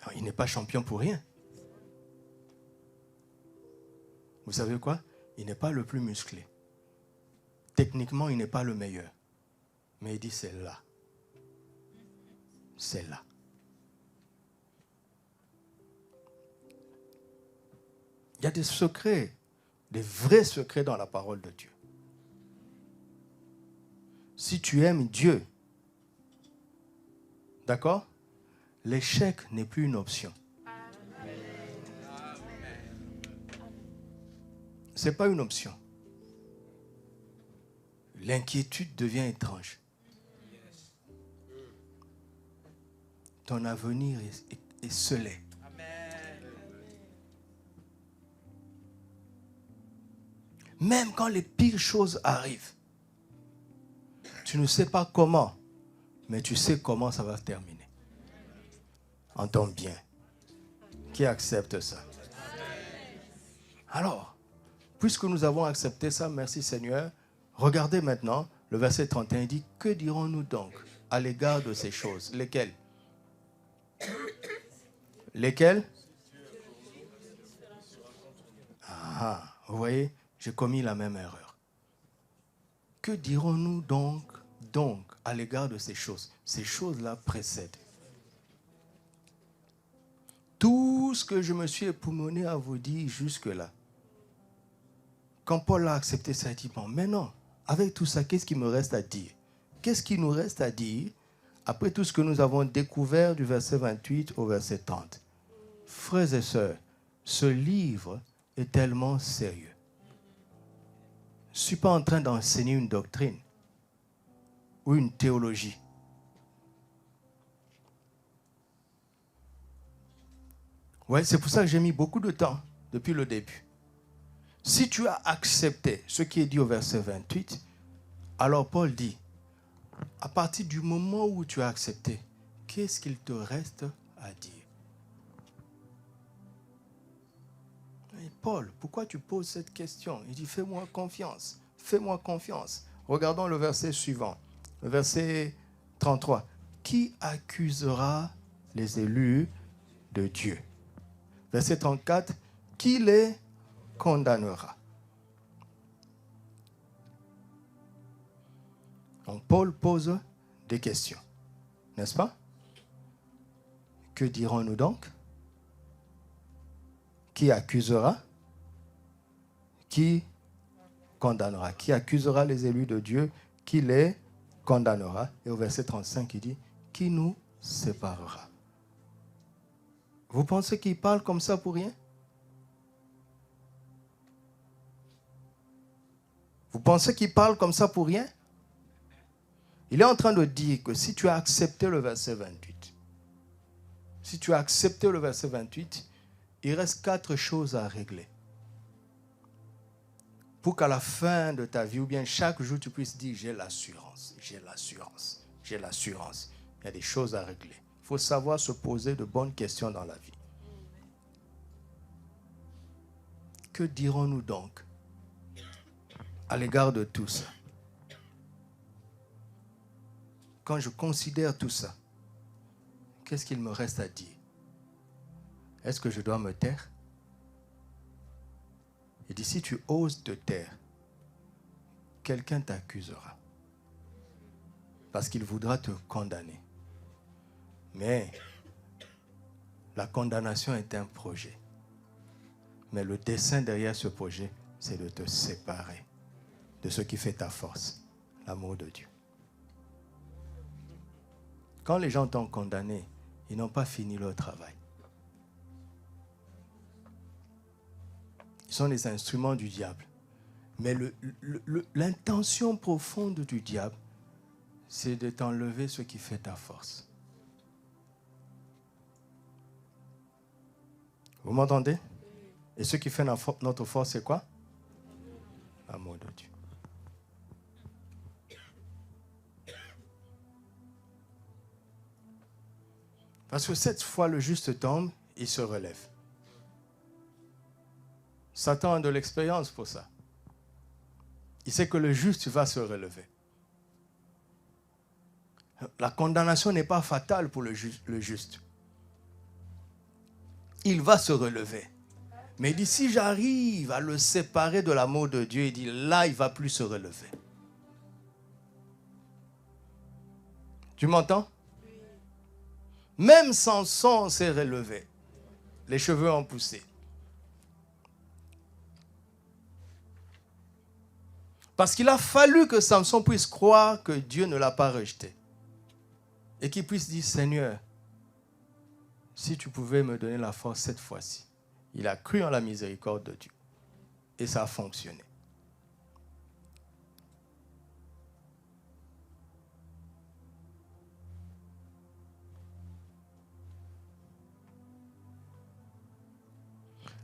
Alors, il n'est pas champion pour rien. Vous savez quoi? Il n'est pas le plus musclé. Techniquement, il n'est pas le meilleur. Mais il dit, c'est là. C'est là. Il y a des secrets, des vrais secrets dans la parole de Dieu. Si tu aimes Dieu, d'accord? L'échec n'est plus une option. Ce n'est pas une option. L'inquiétude devient étrange. Ton avenir est scellé. Même quand les pires choses arrivent, tu ne sais pas comment, mais tu sais comment ça va se terminer. En ton bien. Qui accepte ça? Alors, puisque nous avons accepté ça, merci Seigneur, regardez maintenant, le verset 31 dit, que dirons-nous donc à l'égard de ces choses? Lesquelles? Lesquelles? Ah, vous voyez, j'ai commis la même erreur. Que dirons-nous donc à l'égard de ces choses? Ces choses-là précèdent. Tout ce que je me suis époumoné à vous dire jusque-là. Quand Paul a accepté ça, il dit, bon, maintenant, avec tout ça, qu'est-ce qu'il me reste à dire? Qu'est-ce qu'il nous reste à dire après tout ce que nous avons découvert du verset 28 au verset 30? Frères et sœurs, ce livre est tellement sérieux. Je ne suis pas en train d'enseigner une doctrine ou une théologie. Ouais, c'est pour ça que j'ai mis beaucoup de temps depuis le début. Si tu as accepté ce qui est dit au verset 28, alors Paul dit, à partir du moment où tu as accepté, qu'est-ce qu'il te reste à dire? Et Paul, pourquoi tu poses cette question? Il dit, fais-moi confiance, fais-moi confiance. Regardons le verset suivant, le verset 33. Qui accusera les élus de Dieu? Verset 34, qui les condamnera? Donc Paul pose des questions, n'est-ce pas? Que dirons-nous donc? Qui accusera? Qui condamnera? Qui accusera les élus de Dieu? Qui les condamnera? Et au verset 35, il dit, qui nous séparera? Vous pensez qu'il parle comme ça pour rien? Vous pensez qu'il parle comme ça pour rien? Il est en train de dire que si tu as accepté le verset 28, si tu as accepté le verset 28, il reste 4 choses à régler. Pour qu'à la fin de ta vie, ou bien chaque jour, tu puisses dire, j'ai l'assurance, j'ai l'assurance, j'ai l'assurance. Il y a des choses à régler. Il faut savoir se poser de bonnes questions dans la vie. Que dirons-nous donc à l'égard de tout ça? Quand je considère tout ça, qu'est-ce qu'il me reste à dire? Est-ce que je dois me taire? Il dit, si tu oses te taire, quelqu'un t'accusera. Parce qu'il voudra te condamner. Mais la condamnation est un projet. Mais le dessein derrière ce projet, c'est de te séparer de ce qui fait ta force, l'amour de Dieu. Quand les gens t'ont condamné, ils n'ont pas fini leur travail. Ils sont les instruments du diable. Mais l'intention profonde du diable, c'est de t'enlever ce qui fait ta force. Vous m'entendez? Et ce qui fait notre force, c'est quoi? L'amour de Dieu. Parce que cette fois, le juste tombe, il se relève. Satan a de l'expérience pour ça. Il sait que le juste va se relever. La condamnation n'est pas fatale pour le juste. Il va se relever. Mais il dit, si j'arrive à le séparer de l'amour de Dieu, il dit, là, il ne va plus se relever. Tu m'entends? Même Samson s'est relevé. Les cheveux ont poussé. Parce qu'il a fallu que Samson puisse croire que Dieu ne l'a pas rejeté. Et qu'il puisse dire, Seigneur, si tu pouvais me donner la force cette fois-ci. Il a cru en la miséricorde de Dieu. Et ça a fonctionné.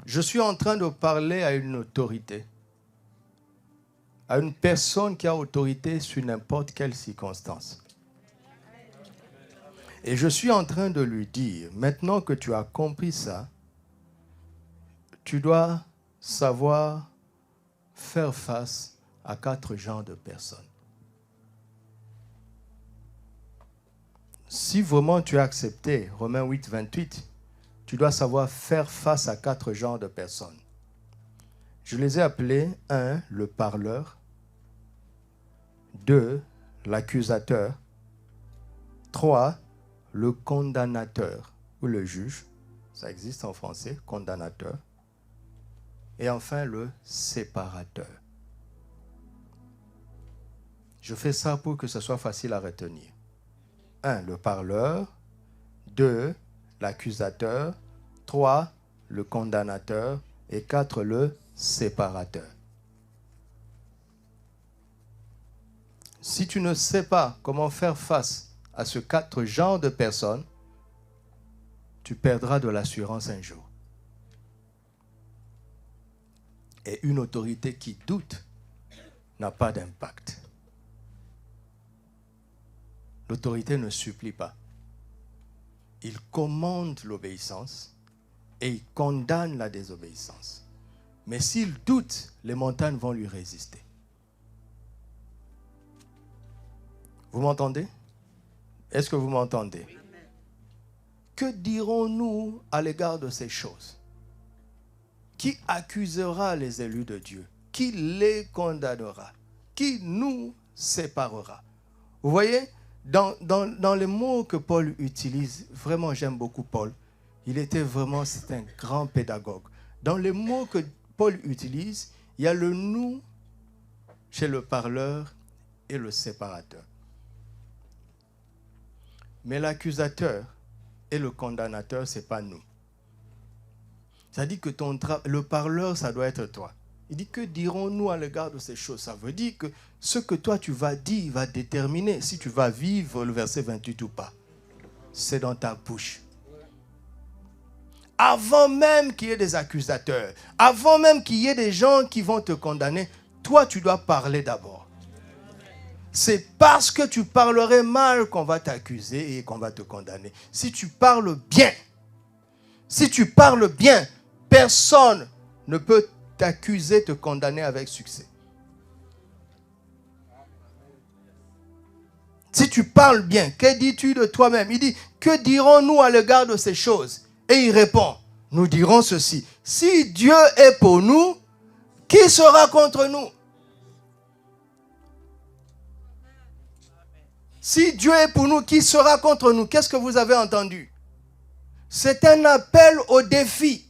Je suis en train de parler à une autorité. À une personne qui a autorité sur n'importe quelle circonstance. Et je suis en train de lui dire, maintenant que tu as compris ça, tu dois savoir faire face à 4 genres de personnes. Si vraiment tu as accepté Romains 8, 28, tu dois savoir faire face à 4 genres de personnes. Je les ai appelés 1, le parleur, 2, l'accusateur, 3, le condamnateur ou le juge, ça existe en français, condamnateur, et enfin le séparateur. Je fais ça pour que ce soit facile à retenir. 1, le parleur, 2, l'accusateur, 3, le condamnateur, et 4, le séparateur. Si tu ne sais pas comment faire face à ces 4 genres de personnes, tu perdras de l'assurance un jour. Et une autorité qui doute n'a pas d'impact. L'autorité ne supplie pas. Il commande l'obéissance et il condamne la désobéissance. Mais s'il doute, les montagnes vont lui résister. Vous m'entendez? Est-ce que vous m'entendez? Que dirons-nous à l'égard de ces choses? Qui accusera les élus de Dieu? Qui les condamnera? Qui nous séparera? Vous voyez, dans les mots que Paul utilise, vraiment j'aime beaucoup Paul. C'est un grand pédagogue. Dans les mots que Paul utilise, il y a le nous chez le parleur et le séparateur. Mais l'accusateur et le condamnateur, ce n'est pas nous. Ça dit que le parleur, ça doit être toi. Il dit, que dirons-nous à l'égard de ces choses? Ça veut dire que ce que toi tu vas dire va déterminer si tu vas vivre le verset 28 ou pas. C'est dans ta bouche. Avant même qu'il y ait des accusateurs, avant même qu'il y ait des gens qui vont te condamner, toi tu dois parler d'abord. C'est parce que tu parlerais mal qu'on va t'accuser et qu'on va te condamner. Si tu parles bien, personne ne peut t'accuser, te condamner avec succès. Si tu parles bien, que dis-tu de toi-même? Il dit, que dirons-nous à l'égard de ces choses? Et il répond, nous dirons ceci. Si Dieu est pour nous, qui sera contre nous? Si Dieu est pour nous, qui sera contre nous? Qu'est-ce que vous avez entendu? C'est un appel au défi.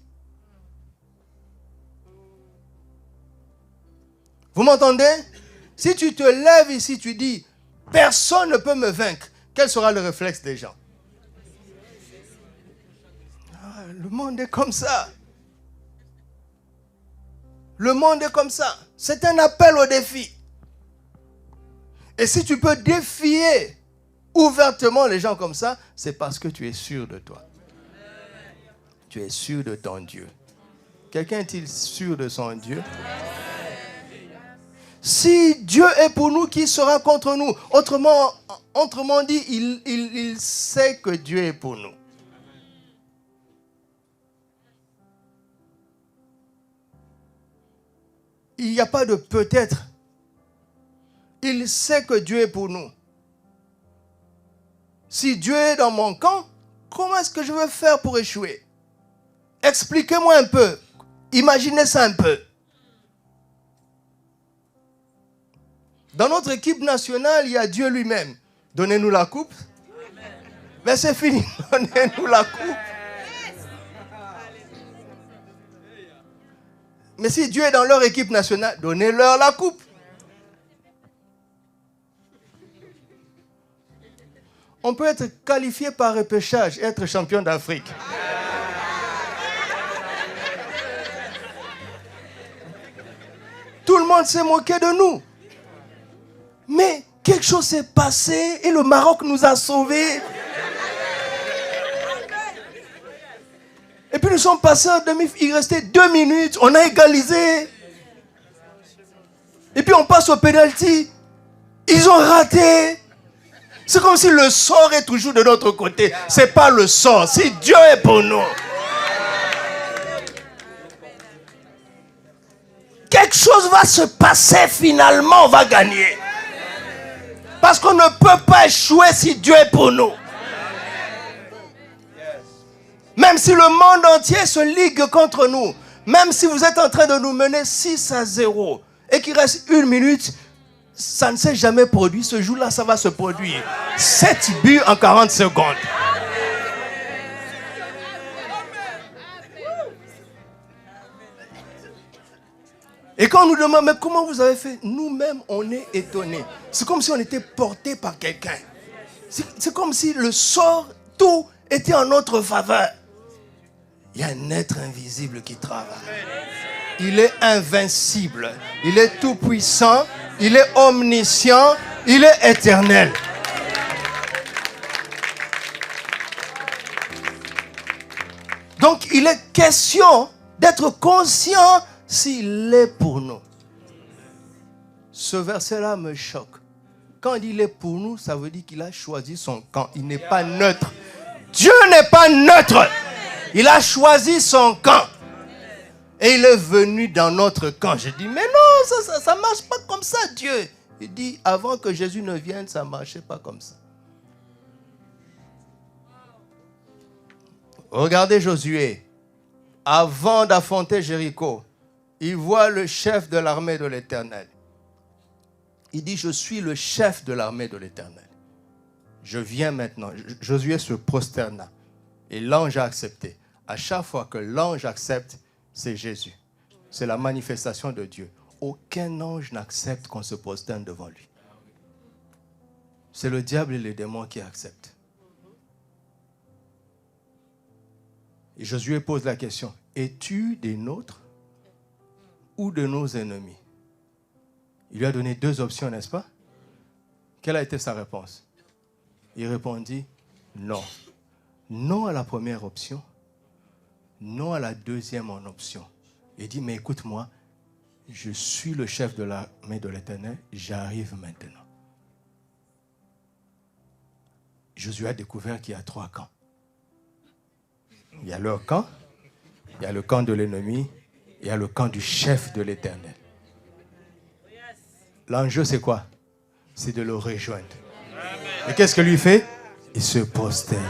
Vous m'entendez? Si tu te lèves ici, tu dis, personne ne peut me vaincre, quel sera le réflexe des gens? Le monde est comme ça. Le monde est comme ça. C'est un appel au défi. Et si tu peux défier ouvertement les gens comme ça, c'est parce que tu es sûr de toi. Tu es sûr de ton Dieu. Quelqu'un est-il sûr de son Dieu? Si Dieu est pour nous, qui sera contre nous? Autrement dit, il sait que Dieu est pour nous. Il n'y a pas de peut-être. Il sait que Dieu est pour nous. Si Dieu est dans mon camp, comment est-ce que je vais faire pour échouer? Expliquez-moi un peu. Imaginez ça un peu. Dans notre équipe nationale, il y a Dieu lui-même. Donnez-nous la coupe. Mais c'est fini. Donnez-nous la coupe. Mais si Dieu est dans leur équipe nationale, donnez-leur la coupe. On peut être qualifié par repêchage et être champion d'Afrique. Tout le monde s'est moqué de nous. Mais quelque chose s'est passé et le Maroc nous a sauvés. Et puis nous sommes passés en demi, il restait 2 minutes, on a égalisé. Et puis on passe au penalty. Ils ont raté. C'est comme si le sort est toujours de notre côté. C'est pas le sort, si Dieu est pour nous. Quelque chose va se passer finalement, on va gagner. Parce qu'on ne peut pas échouer si Dieu est pour nous. Même si le monde entier se ligue contre nous, même si vous êtes en train de nous mener 6-0 et qu'il reste 1 minute, ça ne s'est jamais produit. Ce jour-là, ça va se produire. 7 buts en 40 secondes. Et quand on nous demande, mais comment vous avez fait? Nous-mêmes, on est étonnés. C'est comme si on était porté par quelqu'un. C'est comme si le sort, tout était en notre faveur. Il y a un être invisible qui travaille. Il est invincible. Il est tout puissant. Il est omniscient. Il est éternel. Donc, il est question d'être conscient s'il est pour nous. Ce verset-là me choque. Quand il est pour nous, ça veut dire qu'il a choisi son camp. Il n'est pas neutre. Dieu n'est pas neutre. Il a choisi son camp. Et il est venu dans notre camp. Je dis, mais non, ça ne marche pas comme ça, Dieu. Il dit, avant que Jésus ne vienne, ça ne marchait pas comme ça. Regardez Josué. Avant d'affronter Jéricho, il voit le chef de l'armée de l'Éternel. Il dit, je suis le chef de l'armée de l'Éternel. Je viens maintenant. Josué se prosterna. Et l'ange a accepté. À chaque fois que l'ange accepte, c'est Jésus. C'est la manifestation de Dieu. Aucun ange n'accepte qu'on se prosterne devant lui. C'est le diable et les démons qui acceptent. Et Josué pose la question, es-tu des nôtres ou de nos ennemis? Il lui a donné 2 options, n'est-ce pas? Quelle a été sa réponse? Il répondit, non. Non à la première option, non à la deuxième option. Il dit, mais écoute-moi, je suis le chef de l'armée de l'Éternel, j'arrive maintenant. Josué a découvert qu'il y a 3 camps. Il y a leur camp, il y a le camp de l'ennemi, il y a le camp du chef de l'Éternel. L'enjeu, c'est quoi? C'est de le rejoindre. Et qu'est-ce que lui fait? Il se prosterne.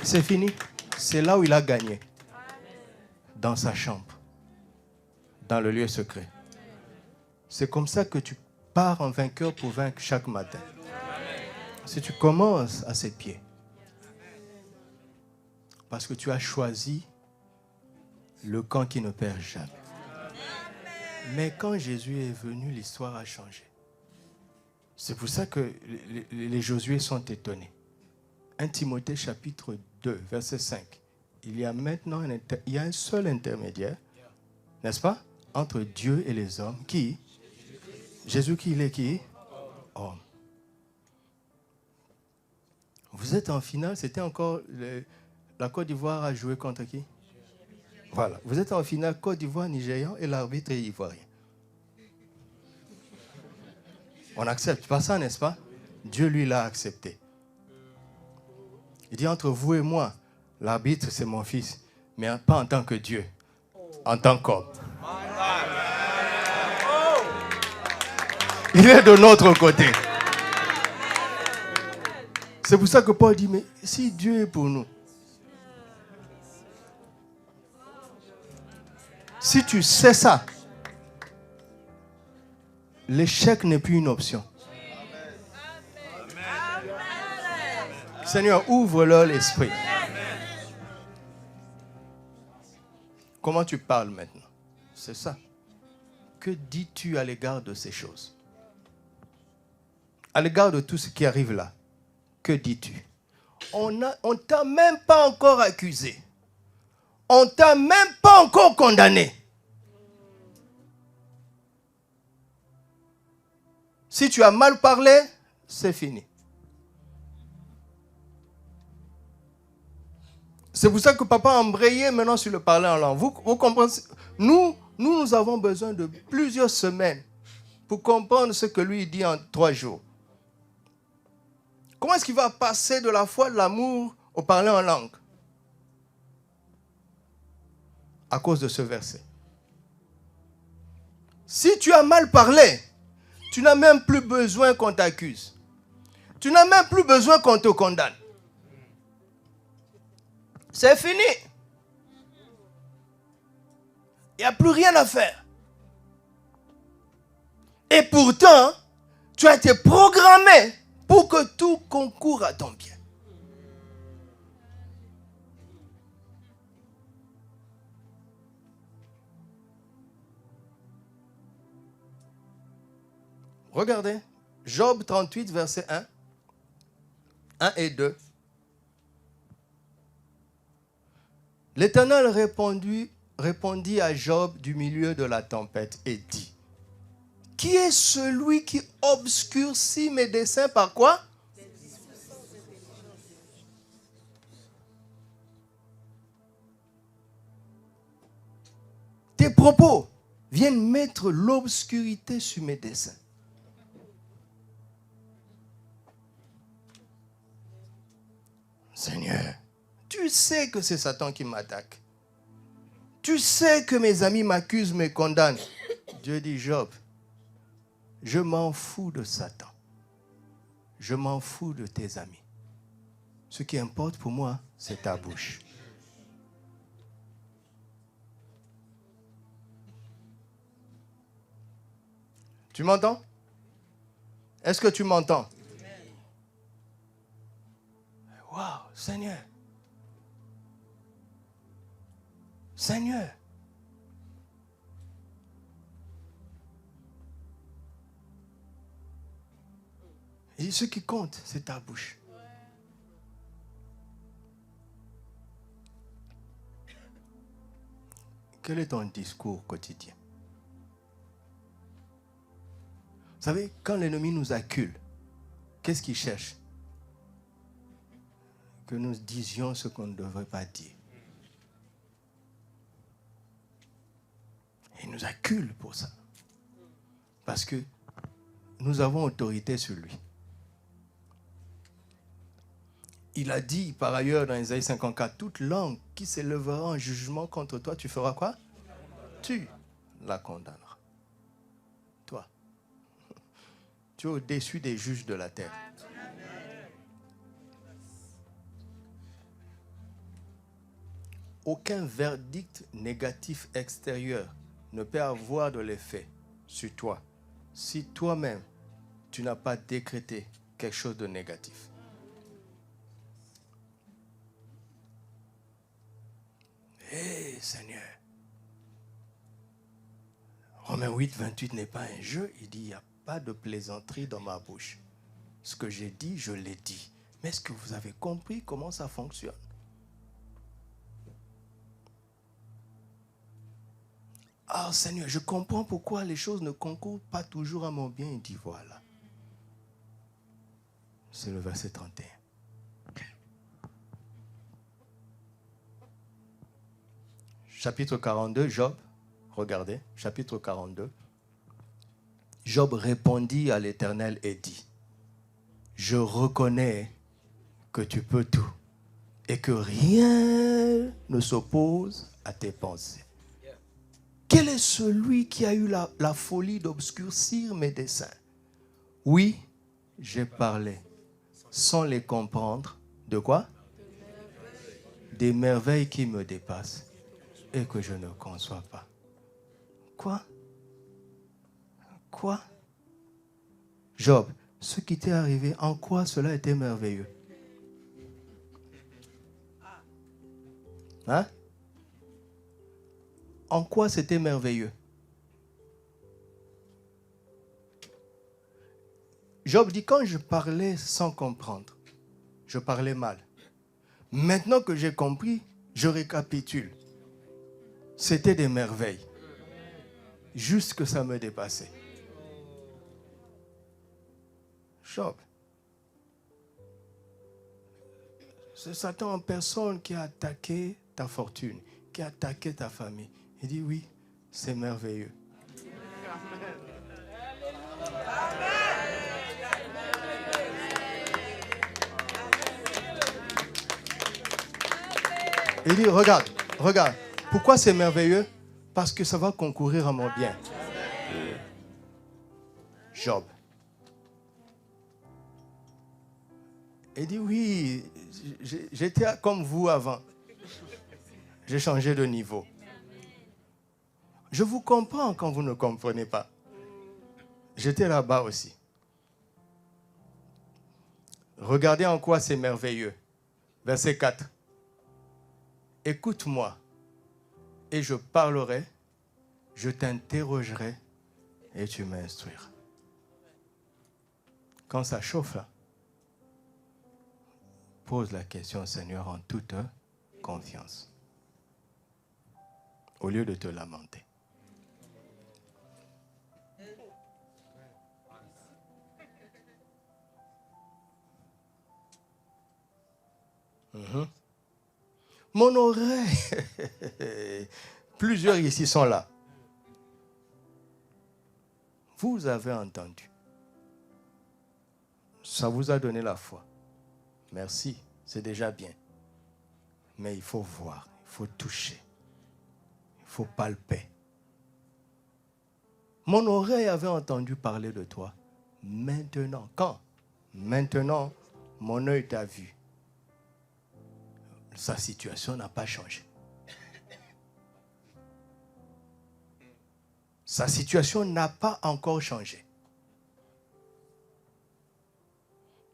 C'est fini. C'est là où il a gagné. Dans sa chambre. Dans le lieu secret. C'est comme ça que tu pars en vainqueur pour vaincre chaque matin. Si tu commences à ses pieds. Parce que tu as choisi le camp qui ne perd jamais. Mais quand Jésus est venu, l'histoire a changé. C'est pour ça que les Josué sont étonnés. 1 Timothée chapitre 2, verset 5. Il y a maintenant un seul intermédiaire, n'est-ce pas, entre Dieu et les hommes. Qui? Jésus qui il est qui? Homme. Vous êtes en finale, c'était encore... La Côte d'Ivoire a joué contre qui? Voilà. Vous êtes en finale Côte d'Ivoire, Nigérian et l'arbitre est ivoirien. On n'accepte pas ça, n'est-ce pas? Dieu, lui, l'a accepté. Il dit, entre vous et moi, l'arbitre, c'est mon fils, mais pas en tant que Dieu, en tant qu'homme. Il est de notre côté. C'est pour ça que Paul dit, mais si Dieu est pour nous, si tu sais ça, l'échec n'est plus une option. Seigneur, ouvre-leur l'esprit. Comment tu parles maintenant? C'est ça. Que dis-tu à l'égard de ces choses? À l'égard de tout ce qui arrive là, que dis-tu? On ne t'a même pas encore accusé. On ne t'a même pas encore condamné. Si tu as mal parlé, c'est fini. C'est pour ça que papa a embrayé maintenant sur le parler en langue. Vous comprenez? Nous avons besoin de plusieurs semaines pour comprendre ce que lui dit en 3 jours. Comment est-ce qu'il va passer de la foi, de l'amour au parler en langue? À cause de ce verset. Si tu as mal parlé, tu n'as même plus besoin qu'on t'accuse. Tu n'as même plus besoin qu'on te condamne. C'est fini. Il n'y a plus rien à faire. Et pourtant, tu as été programmé pour que tout concourt à ton bien. Regardez, Job 38, verset 1. 1 et 2. L'Éternel répondit à Job du milieu de la tempête et dit, qui est celui qui obscurcit mes desseins par quoi? Tes propos viennent mettre l'obscurité sur mes desseins. Seigneur, tu sais que c'est Satan qui m'attaque. Tu sais que mes amis m'accusent, me condamnent. Dieu dit, Job, je m'en fous de Satan. Je m'en fous de tes amis. Ce qui importe pour moi, c'est ta bouche. Tu m'entends? Est-ce que tu m'entends? Waouh, Seigneur. Seigneur. Et ce qui compte, c'est ta bouche. Quel est ton discours quotidien? Vous savez, quand l'ennemi nous accule, qu'est-ce qu'il cherche? Que nous disions ce qu'on ne devrait pas dire. Il nous accule pour ça. Parce que nous avons autorité sur lui. Il a dit par ailleurs dans Isaïe 54, toute langue qui s'élèvera en jugement contre toi, tu feras quoi? Tu la condamneras. Toi. Tu es au-dessus des juges de la terre. Aucun verdict négatif extérieur ne peut avoir de l'effet sur toi si toi-même, tu n'as pas décrété quelque chose de négatif. Hé, Seigneur. Romains 8, 28 n'est pas un jeu. Il dit, il n'y a pas de plaisanterie dans ma bouche. Ce que j'ai dit, je l'ai dit. Mais est-ce que vous avez compris comment ça fonctionne? Ah, Seigneur, je comprends pourquoi les choses ne concourent pas toujours à mon bien. Il dit, voilà. C'est le verset 31. Chapitre 42, Job, regardez, chapitre 42. Job répondit à l'Éternel et dit, je reconnais que tu peux tout et que rien ne s'oppose à tes pensées. Quel est celui qui a eu la folie d'obscurcir mes desseins? Oui, j'ai parlé sans les comprendre. De quoi? Des merveilles qui me dépassent et que je ne conçois pas. Quoi? Quoi? Job, ce qui t'est arrivé, en quoi cela était merveilleux? Hein? En quoi c'était merveilleux? Job dit, quand je parlais sans comprendre, je parlais mal. Maintenant que j'ai compris, je récapitule. C'était des merveilles. Juste que ça me dépassait. Job. C'est Satan en personne qui a attaqué ta fortune, qui a attaqué ta famille. Il dit oui, c'est merveilleux. Il dit regarde. Pourquoi c'est merveilleux? Parce que ça va concourir à mon bien. Job. Il dit oui, j'étais comme vous avant. J'ai changé de niveau. Je vous comprends quand vous ne comprenez pas. J'étais là-bas aussi. Regardez en quoi c'est merveilleux. Verset 4. Écoute-moi et je parlerai, je t'interrogerai et tu m'instruiras. Quand ça chauffe là, pose la question au Seigneur en toute confiance. Au lieu de te lamenter. Mon oreille, plusieurs ici sont là. Vous avez entendu. Ça vous a donné la foi. Merci, c'est déjà bien. Mais il faut voir, il faut toucher, il faut palper. Mon oreille avait entendu parler de toi. Maintenant, quand? Maintenant, mon œil t'a vu. Sa situation n'a pas changé. Sa situation n'a pas encore changé.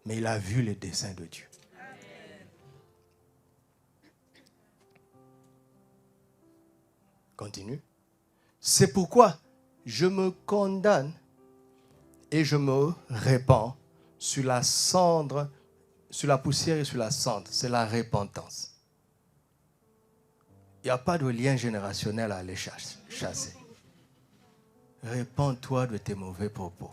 Mais il a vu les desseins de Dieu. Continue. C'est pourquoi je me condamne et je me répands sur la cendre, sur la poussière et sur la cendre. C'est la repentance. Il n'y a pas de lien générationnel à aller chasser. Répands-toi de tes mauvais propos.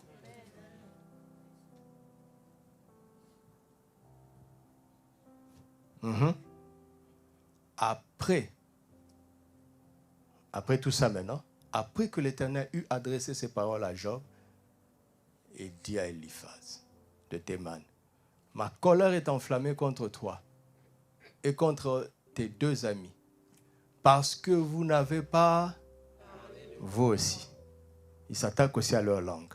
Après tout ça maintenant, après que l'Éternel eut adressé ces paroles à Job, il dit à Eliphaz de Théman, ma colère est enflammée contre toi et contre tes deux amis, parce que vous n'avez pas, vous aussi, ils s'attaquent aussi à leur langue.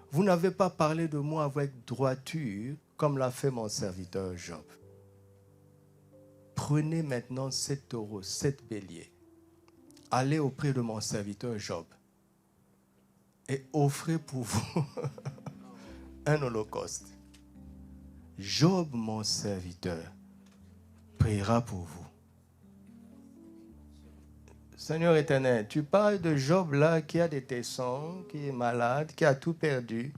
Vous n'avez pas parlé de moi avec droiture, comme l'a fait mon serviteur Job. Prenez maintenant 7 taureaux, 7 béliers. Allez auprès de mon serviteur Job et offrez pour vous un holocauste. Job, mon serviteur, priera pour vous. Seigneur éternel, tu parles de Job là qui a des tessons, qui est malade, qui a tout perdu.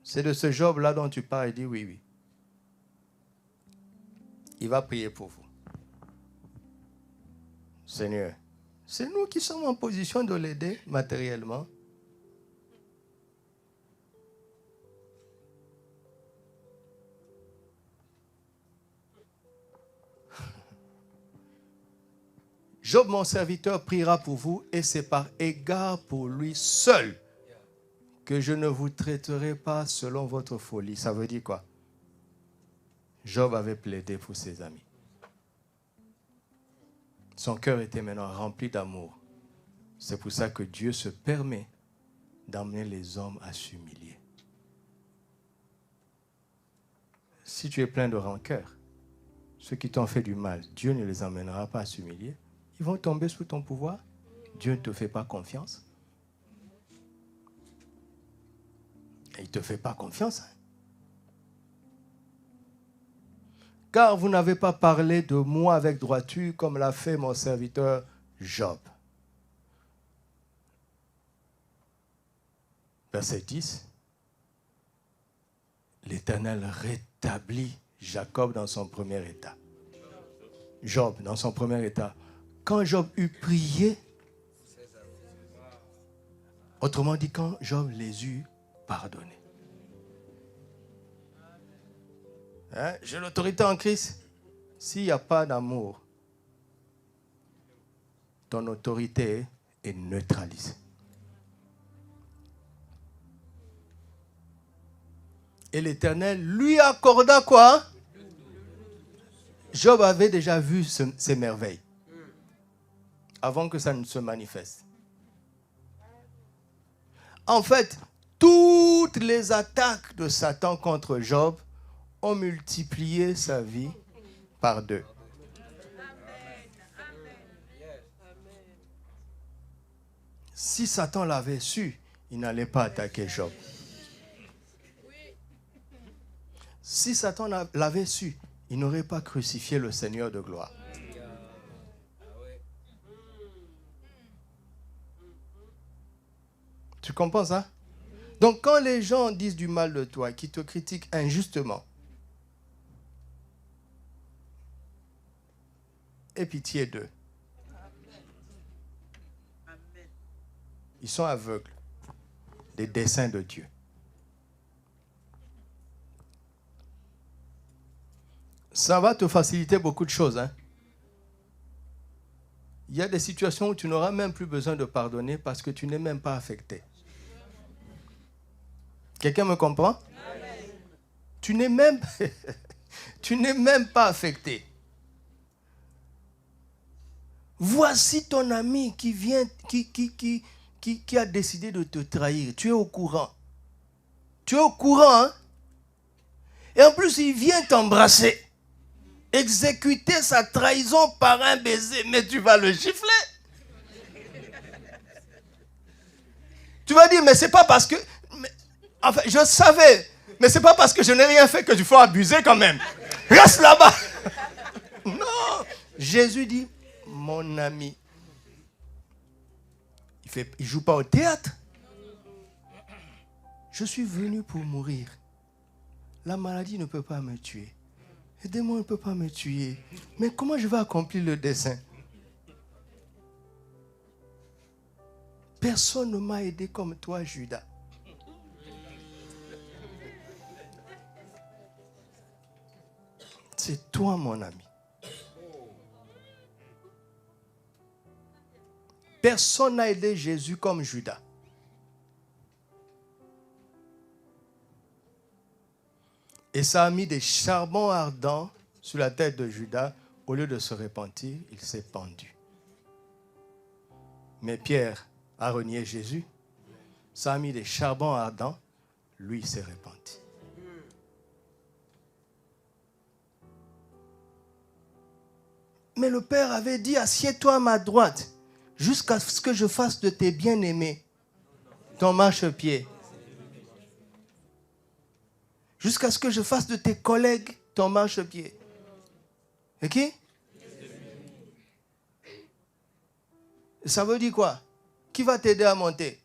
C'est de ce Job là dont tu parles et dis oui. Il va prier pour vous. Seigneur, c'est nous qui sommes en position de l'aider matériellement. Job, mon serviteur, priera pour vous et c'est par égard pour lui seul que je ne vous traiterai pas selon votre folie. Ça veut dire quoi? Job avait plaidé pour ses amis. Son cœur était maintenant rempli d'amour. C'est pour ça que Dieu se permet d'emmener les hommes à s'humilier. Si tu es plein de rancœur, ceux qui t'ont fait du mal, Dieu ne les emmènera pas à s'humilier. Ils vont tomber sous ton pouvoir. Dieu ne te fait pas confiance. Et il ne te fait pas confiance. Car vous n'avez pas parlé de moi avec droiture comme l'a fait mon serviteur Job. Verset 10. L'Éternel rétablit Jacob dans son premier état. Job dans son premier état. Quand Job eut prié, autrement dit, quand Job les eut pardonnés. Hein? J'ai l'autorité en Christ. S'il n'y a pas d'amour, ton autorité est neutralisée. Et l'Éternel lui accorda quoi? Job avait déjà vu ces merveilles avant que ça ne se manifeste. En fait, toutes les attaques de Satan contre Job ont multiplié sa vie par 2. Si Satan l'avait su, il n'allait pas attaquer Job. Si Satan l'avait su, il n'aurait pas crucifié le Seigneur de gloire. Tu comprends ça? Donc quand les gens disent du mal de toi, qui te critiquent injustement, aie pitié d'eux. Ils sont aveugles des desseins de Dieu. Ça va te faciliter beaucoup de choses. Hein? Il y a des situations où tu n'auras même plus besoin de pardonner parce que tu n'es même pas affecté. Quelqu'un me comprend? Amen. Tu n'es même pas affecté. Voici ton ami qui vient, qui a décidé de te trahir. Tu es au courant. Tu es au courant, hein? Et en plus, il vient t'embrasser. Exécuter sa trahison par un baiser. Mais tu vas le gifler. Tu vas dire, mais c'est pas parce que... Enfin, je savais. Mais c'est pas parce que je n'ai rien fait que tu faut abuser quand même. Reste là-bas. Non. Jésus dit, mon ami. Il joue pas au théâtre. Je suis venu pour mourir. La maladie ne peut pas me tuer. Les démons ne peuvent pas me tuer. Mais comment je vais accomplir le dessein? Personne ne m'a aidé comme toi, Judas. C'est toi, mon ami. Personne n'a aidé Jésus comme Judas. Et ça a mis des charbons ardents sur la tête de Judas. Au lieu de se repentir, il s'est pendu. Mais Pierre a renié Jésus. Ça a mis des charbons ardents. Lui, il s'est repenti. Mais le Père avait dit, assieds-toi à ma droite, jusqu'à ce que je fasse de tes bien-aimés ton marchepied. Jusqu'à ce que je fasse de tes collègues ton marchepied. Ok? Ça veut dire quoi? Qui va t'aider à monter?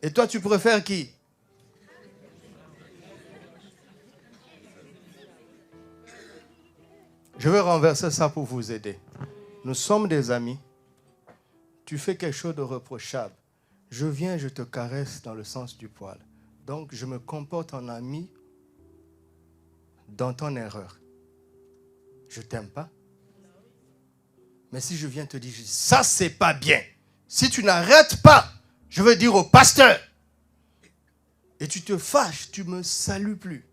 Et toi, tu préfères qui? Je vais renverser ça pour vous aider. Nous sommes des amis. Tu fais quelque chose de reprochable. Je viens, je te caresse dans le sens du poil. Donc, je me comporte en ami dans ton erreur. Je t'aime pas. Mais si je viens te dire, ça, c'est pas bien. Si tu n'arrêtes pas, je veux dire au pasteur. Et tu te fâches, tu me salues plus.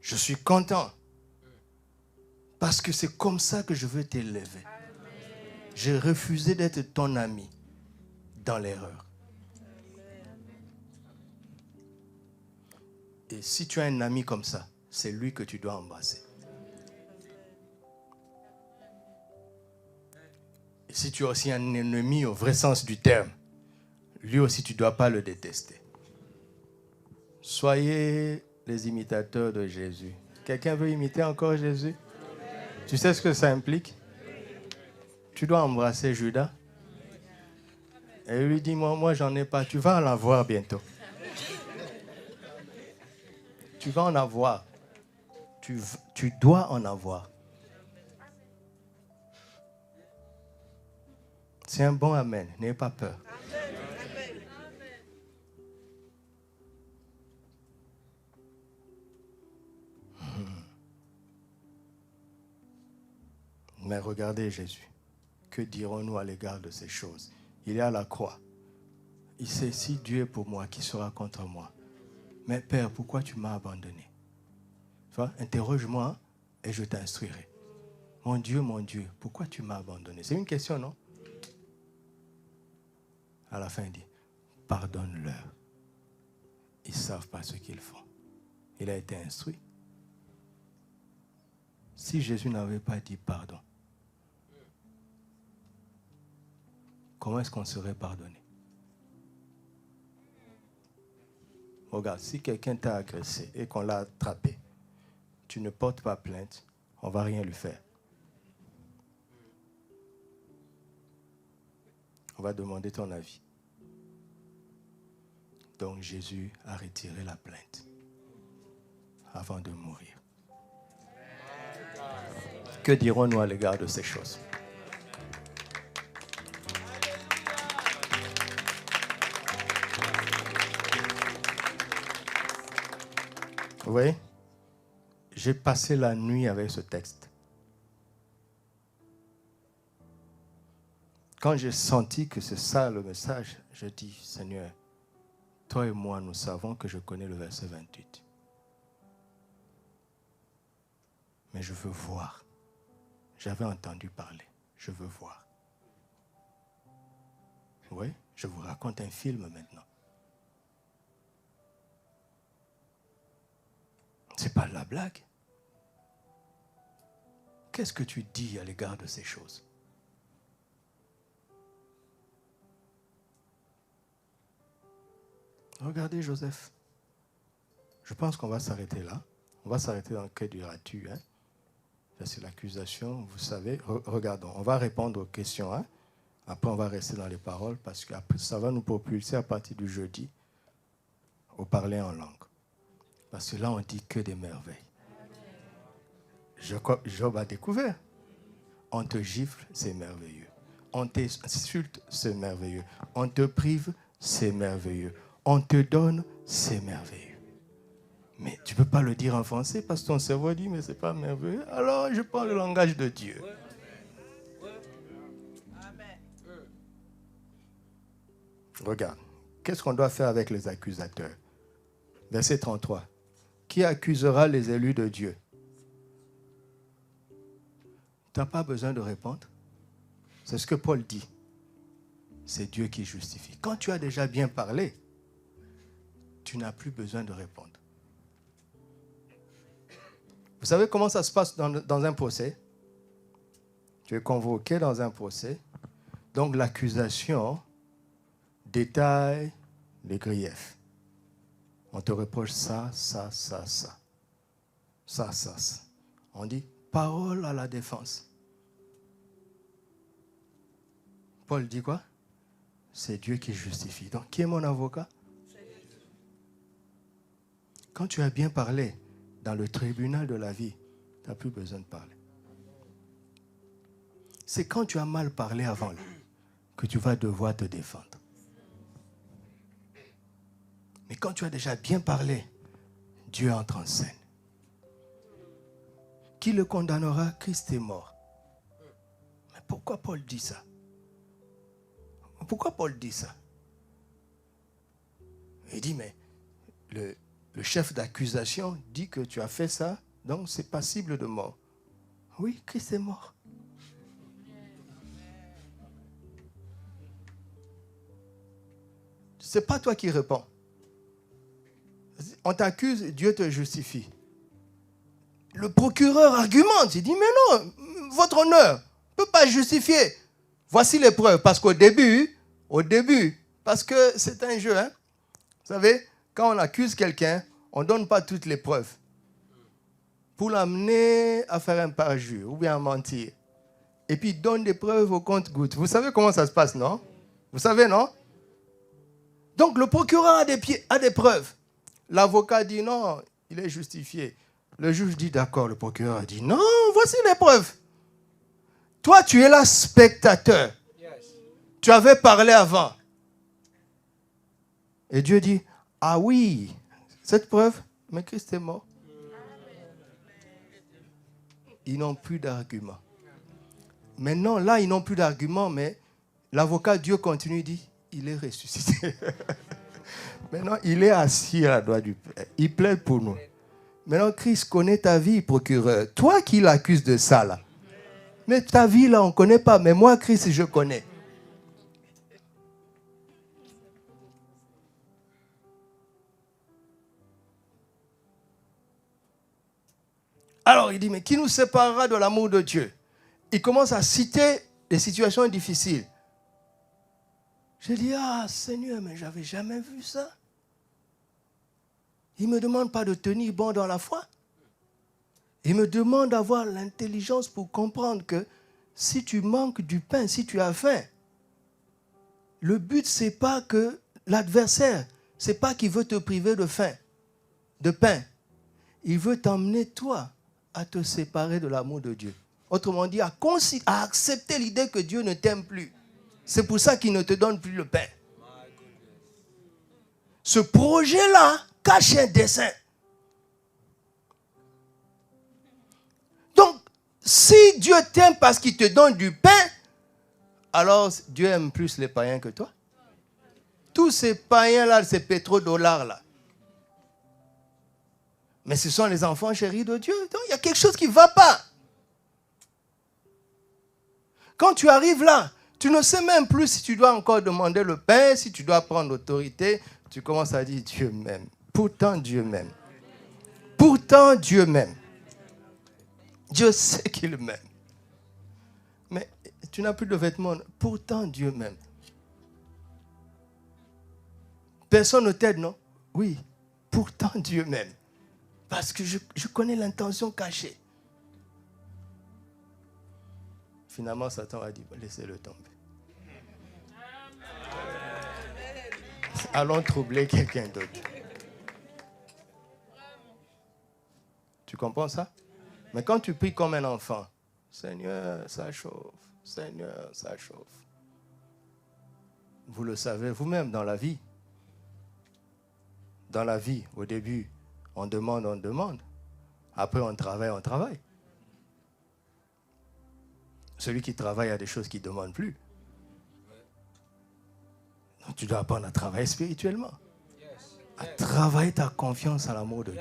Je suis content. Parce que c'est comme ça que je veux t'élever. J'ai refusé d'être ton ami dans l'erreur. Et si tu as un ami comme ça, c'est lui que tu dois embrasser. Et si tu as aussi un ennemi au vrai sens du terme, lui aussi tu ne dois pas le détester. Soyez les imitateurs de Jésus. Quelqu'un veut imiter encore Jésus? Tu sais ce que ça implique? Tu dois embrasser Judas. Et il lui dit, moi j'en ai pas. Tu vas en avoir bientôt. Tu vas en avoir. Tu dois en avoir. C'est un bon amen. N'ayez pas peur. Mais regardez Jésus. Que dirons-nous à l'égard de ces choses? Il est à la croix. Il sait, si Dieu est pour moi, qui sera contre moi? Mais Père, pourquoi tu m'as abandonné? Tu vois, interroge-moi et je t'instruirai. Mon Dieu, pourquoi tu m'as abandonné? C'est une question, non? À la fin, il dit, pardonne-leur. Ils ne savent pas ce qu'ils font. Il a été instruit. Si Jésus n'avait pas dit pardon, comment est-ce qu'on serait pardonné? Regarde, si quelqu'un t'a agressé et qu'on l'a attrapé, tu ne portes pas plainte, on ne va rien lui faire. On va demander ton avis. Donc Jésus a retiré la plainte avant de mourir. Que dirons-nous à l'égard de ces choses? Vous voyez, j'ai passé la nuit avec ce texte. Quand j'ai senti que c'est ça le message, je dis, Seigneur, toi et moi, nous savons que je connais le verset 28. Mais je veux voir. J'avais entendu parler. Je veux voir. Vous voyez, je vous raconte un film maintenant. C'est pas de la blague. Qu'est-ce que tu dis à l'égard de ces choses? Regardez Joseph. Je pense qu'on va s'arrêter là. On va s'arrêter dans que diras-tu, hein? C'est l'accusation, vous savez. Regardons, on va répondre aux questions. Hein? Après, on va rester dans les paroles parce que ça va nous propulser à partir du jeudi au parler en langue. Parce que là, on dit que des merveilles. Job a découvert. On te gifle, c'est merveilleux. On t'insulte, c'est merveilleux. On te prive, c'est merveilleux. On te donne, c'est merveilleux. Mais tu ne peux pas le dire en français parce que ton cerveau dit, mais ce n'est pas merveilleux. Alors, je prends le langage de Dieu. Regarde, qu'est-ce qu'on doit faire avec les accusateurs? Verset 33. Qui accusera les élus de Dieu? Tu n'as pas besoin de répondre. C'est ce que Paul dit. C'est Dieu qui justifie. Quand tu as déjà bien parlé, tu n'as plus besoin de répondre. Vous savez comment ça se passe dans un procès? Tu es convoqué dans un procès. Donc l'accusation détaille les griefs. On te reproche ça, ça, ça, ça. Ça, ça, ça. On dit parole à la défense. Paul dit quoi? C'est Dieu qui justifie. Donc qui est mon avocat? Quand tu as bien parlé dans le tribunal de la vie, tu n'as plus besoin de parler. C'est quand tu as mal parlé avant que tu vas devoir te défendre. Mais quand tu as déjà bien parlé, Dieu entre en scène. Qui le condamnera? Christ est mort. Mais pourquoi Paul dit ça? Pourquoi Paul dit ça? Il dit, mais le chef d'accusation dit que tu as fait ça, donc c'est passible de mort. Oui, Christ est mort. C'est pas toi qui réponds. on t'accuse, Dieu te justifie. Le procureur argumente, il dit, mais non, votre honneur ne peut pas justifier. Voici les preuves, parce qu'au début, parce que c'est un jeu, hein. Vous savez, quand on accuse quelqu'un, on ne donne pas toutes les preuves pour l'amener à faire un parjure ou bien à mentir. Et puis, il donne des preuves au compte-gouttes. Vous savez comment ça se passe, non? Vous savez, non? Donc, le procureur a des preuves. L'avocat dit non, il est justifié. Le juge dit d'accord, le procureur dit non, voici les preuves. Toi, tu es là spectateur. Tu avais parlé avant. Et Dieu dit, ah oui, cette preuve, mais Christ est mort. Ils n'ont plus d'argument. Maintenant, là, ils n'ont plus d'argument, mais l'avocat, Dieu continue, il dit, il est ressuscité. Maintenant, il est assis à la droite du Père. Il plaide pour nous. Maintenant, Christ connaît ta vie, procureur. Toi qui l'accuses de ça, là. Mais ta vie, là, on ne connaît pas. Mais moi, Christ, je connais. Alors, il dit, mais qui nous séparera de l'amour de Dieu? Il commence à citer des situations difficiles. Je dis, ah Seigneur, mais je n'avais jamais vu ça. Il ne me demande pas de tenir bon dans la foi. Il me demande d'avoir l'intelligence pour comprendre que si tu manques du pain, si tu as faim, le but, ce n'est pas que l'adversaire, ce n'est pas qu'il veut te priver de faim, de pain. Il veut t'emmener, toi, à te séparer de l'amour de Dieu. Autrement dit, à accepter l'idée que Dieu ne t'aime plus. C'est pour ça qu'il ne te donne plus le pain. Ce projet-là cache un dessein. Donc, si Dieu t'aime parce qu'il te donne du pain, alors Dieu aime plus les païens que toi. Tous ces païens-là, ces pétrodollars-là. Mais ce sont les enfants chéris de Dieu. Donc, il y a quelque chose qui ne va pas. Quand tu arrives là, tu ne sais même plus si tu dois encore demander le pain, si tu dois prendre l'autorité. Tu commences à dire Dieu m'aime. Pourtant Dieu m'aime. Pourtant Dieu m'aime. Dieu sait qu'il m'aime. Mais tu n'as plus de vêtements. Pourtant Dieu m'aime. Personne ne t'aide, non? Oui. Pourtant Dieu m'aime. Parce que je connais l'intention cachée. Finalement, Satan a dit, laissez-le tomber. Allons troubler quelqu'un d'autre. Tu comprends ça? Mais quand tu pries comme un enfant, Seigneur, ça chauffe. Seigneur, ça chauffe. Vous le savez vous-même dans la vie. Dans la vie, au début, on demande, on demande. Après, on travaille, on travaille. Celui qui travaille a des choses qu'il ne demande plus. Donc, tu dois apprendre à travailler spirituellement. À travailler ta confiance à l'amour de Dieu.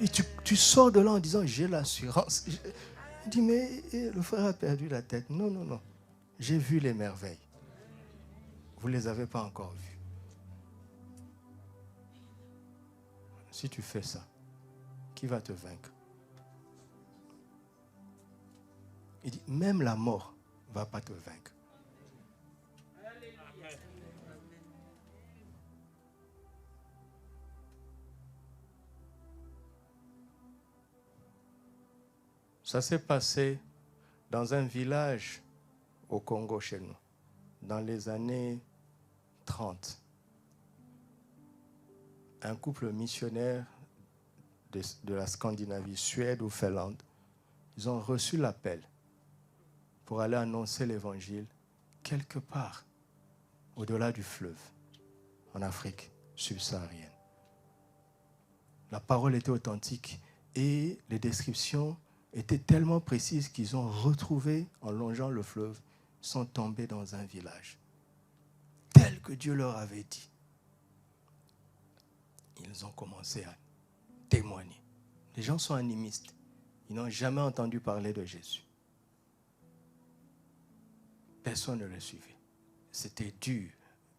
Et tu sors de là en disant, j'ai l'assurance. Je dis, mais le frère a perdu la tête. Non, non, non. J'ai vu les merveilles. Vous ne les avez pas encore vues. Si tu fais ça, qui va te vaincre? Il dit, même la mort ne va pas te vaincre. Ça s'est passé dans un village au Congo chez nous, dans les années 30. Un couple missionnaire de la Scandinavie, Suède ou Finlande, ils ont reçu l'appel pour aller annoncer l'évangile quelque part au-delà du fleuve, en Afrique subsaharienne. La parole était authentique et les descriptions étaient tellement précises qu'ils ont retrouvé, en longeant le fleuve, sont tombés dans un village, tel que Dieu leur avait dit. Ils ont commencé à témoigner. Les gens sont animistes. Ils n'ont jamais entendu parler de Jésus. Personne ne les suivait. C'était dur.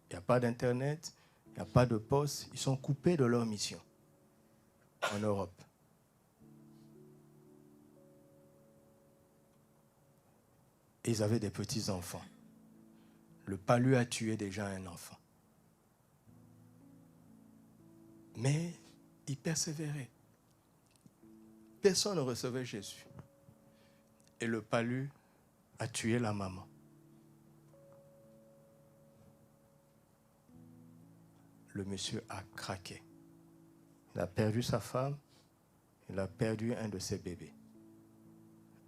Il n'y a pas d'internet, il n'y a pas de poste. Ils sont coupés de leur mission. en Europe. Et ils avaient des petits-enfants. Le palu a tué déjà un enfant. Mais ils persévéraient. Personne ne recevait Jésus. Et le palu a tué la maman. Le monsieur a craqué. Il a perdu sa femme, il a perdu un de ses bébés.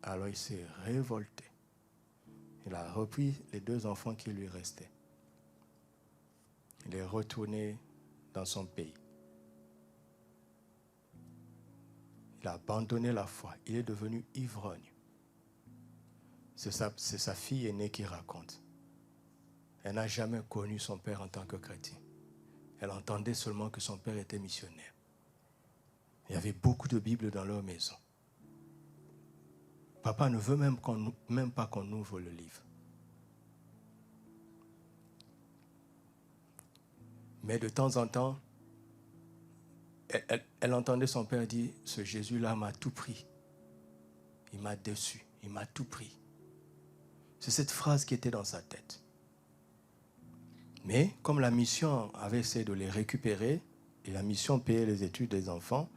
Alors il s'est révolté. Il a repris les 2 enfants qui lui restaient. Il est retourné dans son pays. Il a abandonné la foi. Il est devenu ivrogne. C'est sa fille aînée qui raconte. Elle n'a jamais connu son père en tant que chrétien. Elle entendait seulement que son père était missionnaire. Il y avait beaucoup de Bibles dans leur maison. Papa ne veut même pas qu'on ouvre le livre. Mais de temps en temps, elle entendait son père dire, ce Jésus-là m'a tout pris. Il m'a déçu, il m'a tout pris. C'est cette phrase qui était dans sa tête. Mais comme la mission avait essayé de les récupérer, et la mission payait les études des enfants,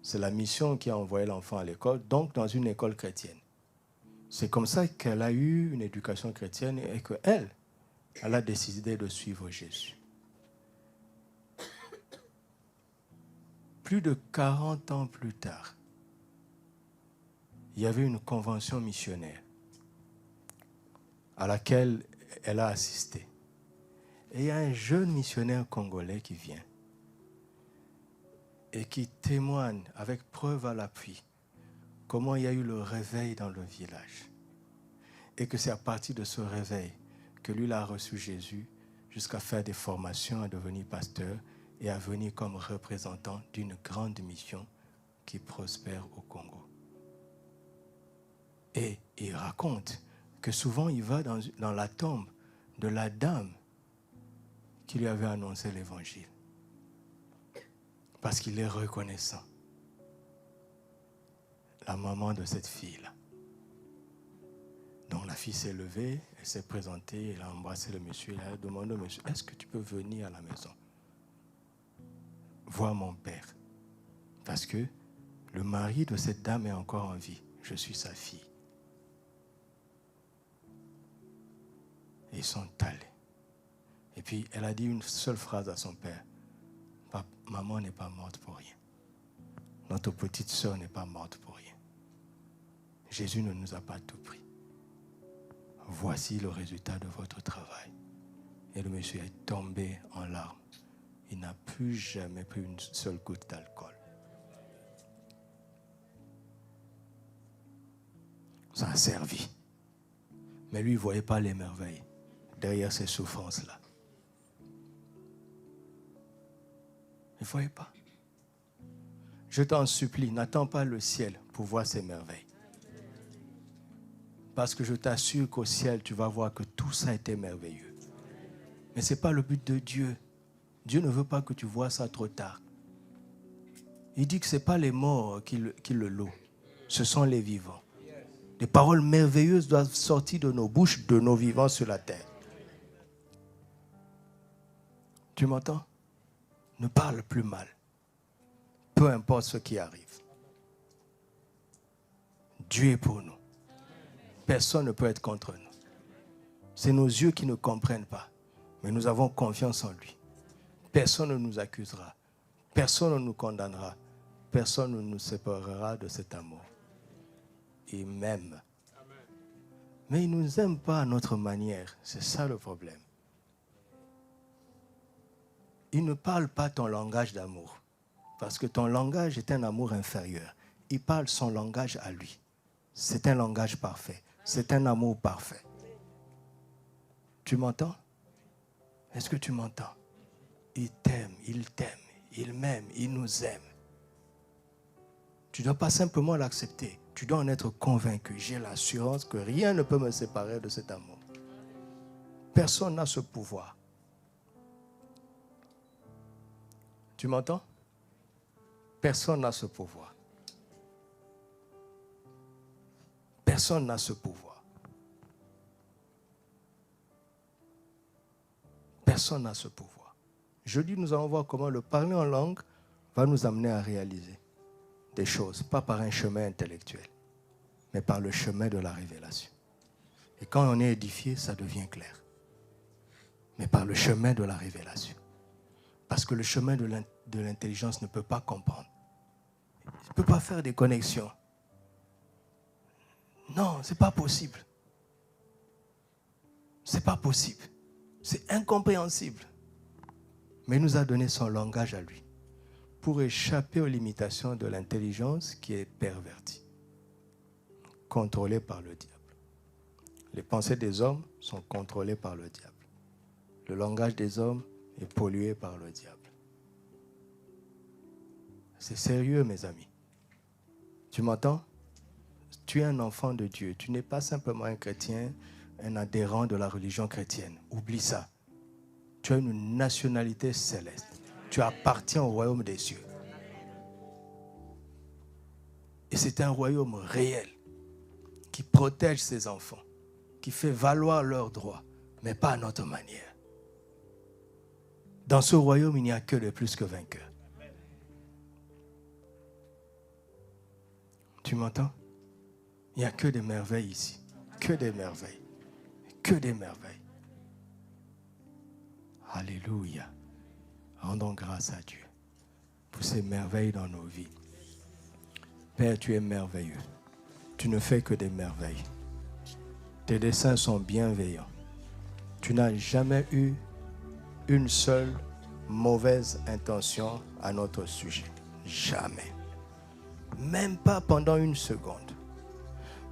c'est la mission qui a envoyé l'enfant à l'école, donc dans une école chrétienne. C'est comme ça qu'elle a eu une éducation chrétienne et qu'elle, elle a décidé de suivre Jésus. Plus de 40 ans plus tard, il y avait une convention missionnaire à laquelle elle a assisté. Et il y a un jeune missionnaire congolais qui vient et qui témoigne avec preuve à l'appui comment il y a eu le réveil dans le village. Et que c'est à partir de ce réveil que lui a reçu Jésus jusqu'à faire des formations, à devenir pasteur et à venir comme représentant d'une grande mission qui prospère au Congo. Et il raconte que souvent il va dans la tombe de la dame qui lui avait annoncé l'évangile. Parce qu'il est reconnaissant. La maman de cette fille-là. Donc la fille s'est levée, elle s'est présentée, elle a embrassé le monsieur, elle a demandé au monsieur, est-ce que tu peux venir à la maison voir mon père? Parce que le mari de cette dame est encore en vie. Je suis sa fille. Et ils sont allés. Et puis elle a dit une seule phrase à son père. Maman n'est pas morte pour rien. Notre petite sœur n'est pas morte pour rien. Jésus ne nous a pas tout pris. Voici le résultat de votre travail. Et le monsieur est tombé en larmes. Il n'a plus jamais pris une seule goutte d'alcool. Ça a servi. Mais lui, il ne voyait pas les merveilles derrière ces souffrances-là. Il ne voyait pas. Je t'en supplie, n'attends pas le ciel pour voir ces merveilles. Parce que je t'assure qu'au ciel, tu vas voir que tout ça a été merveilleux. Mais ce n'est pas le but de Dieu. Dieu ne veut pas que tu vois ça trop tard. Il dit que ce n'est pas les morts qui le louent. Ce sont les vivants. Des paroles merveilleuses doivent sortir de nos bouches, de nos vivants sur la terre. Tu m'entends? Ne parle plus mal. Peu importe ce qui arrive. Dieu est pour nous. Personne ne peut être contre nous. C'est nos yeux qui ne comprennent pas. Mais nous avons confiance en lui. Personne ne nous accusera. Personne ne nous condamnera. Personne ne nous séparera de cet amour. Il m'aime. Mais il ne nous aime pas à notre manière. C'est ça le problème. Il ne parle pas ton langage d'amour. Parce que ton langage est un amour inférieur. Il parle son langage à lui. C'est un langage parfait. C'est un amour parfait. Tu m'entends? Est-ce que tu m'entends? Il t'aime, il m'aime, il nous aime. Tu ne dois pas simplement l'accepter. Tu dois en être convaincu. J'ai l'assurance que rien ne peut me séparer de cet amour. Personne n'a ce pouvoir. Tu m'entends? Personne n'a ce pouvoir. Personne n'a ce pouvoir. Personne n'a ce pouvoir. Jeudi, nous allons voir comment le parler en langue va nous amener à réaliser des choses, pas par un chemin intellectuel, mais par le chemin de la révélation. Et quand on est édifié, ça devient clair. Mais par le chemin de la révélation. Parce que le chemin de l'intelligence ne peut pas comprendre. Il ne peut pas faire des connexions. Non, ce n'est pas possible. Ce n'est pas possible. C'est incompréhensible. Mais il nous a donné son langage à lui pour échapper aux limitations de l'intelligence qui est pervertie, contrôlée par le diable. Les pensées des hommes sont contrôlées par le diable. Le langage des hommes est pollué par le diable. C'est sérieux, mes amis. Tu m'entends? Tu es un enfant de Dieu. Tu n'es pas simplement un chrétien, un adhérent de la religion chrétienne. Oublie ça. Tu as une nationalité céleste. Tu appartiens au royaume des cieux. Et c'est un royaume réel qui protège ses enfants, qui fait valoir leurs droits, mais pas à notre manière. Dans ce royaume, il n'y a que de plus que vainqueurs. Tu m'entends? Il n'y a que des merveilles ici. Que des merveilles. Que des merveilles. Alléluia. Rendons grâce à Dieu pour ces merveilles dans nos vies. Père, tu es merveilleux. Tu ne fais que des merveilles. Tes desseins sont bienveillants. Tu n'as jamais eu une seule mauvaise intention à notre sujet. Jamais. Même pas pendant une seconde.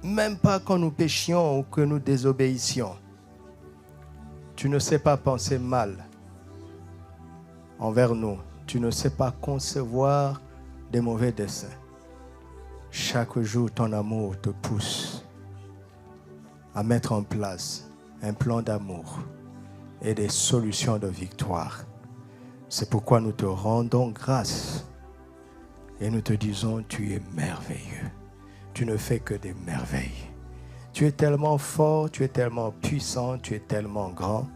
Même pas quand nous péchions ou que nous désobéissions. Tu ne sais pas penser mal envers nous. Tu ne sais pas concevoir des mauvais desseins. Chaque jour, ton amour te pousse à mettre en place un plan d'amour et des solutions de victoire. C'est pourquoi nous te rendons grâce et nous te disons, tu es merveilleux. Tu ne fais que des merveilles. Tu es tellement fort, tu es tellement puissant, tu es tellement grand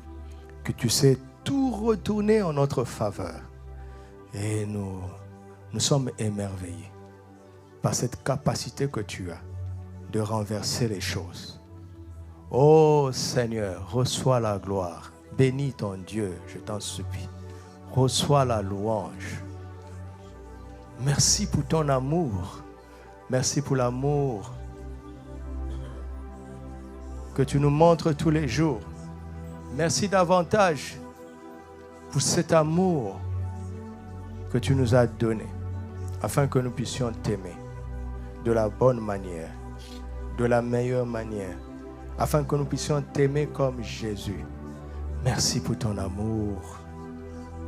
que tu sais tout retourner en notre faveur. Et nous sommes émerveillés par cette capacité que tu as de renverser les choses. Oh Seigneur, reçois la gloire. Bénis ton Dieu, je t'en supplie. Reçois la louange. Merci pour ton amour. Merci pour l'amour que tu nous montres tous les jours. Merci davantage pour cet amour que tu nous as donné afin que nous puissions t'aimer de la bonne manière, de la meilleure manière, afin que nous puissions t'aimer comme Jésus. Merci pour ton amour.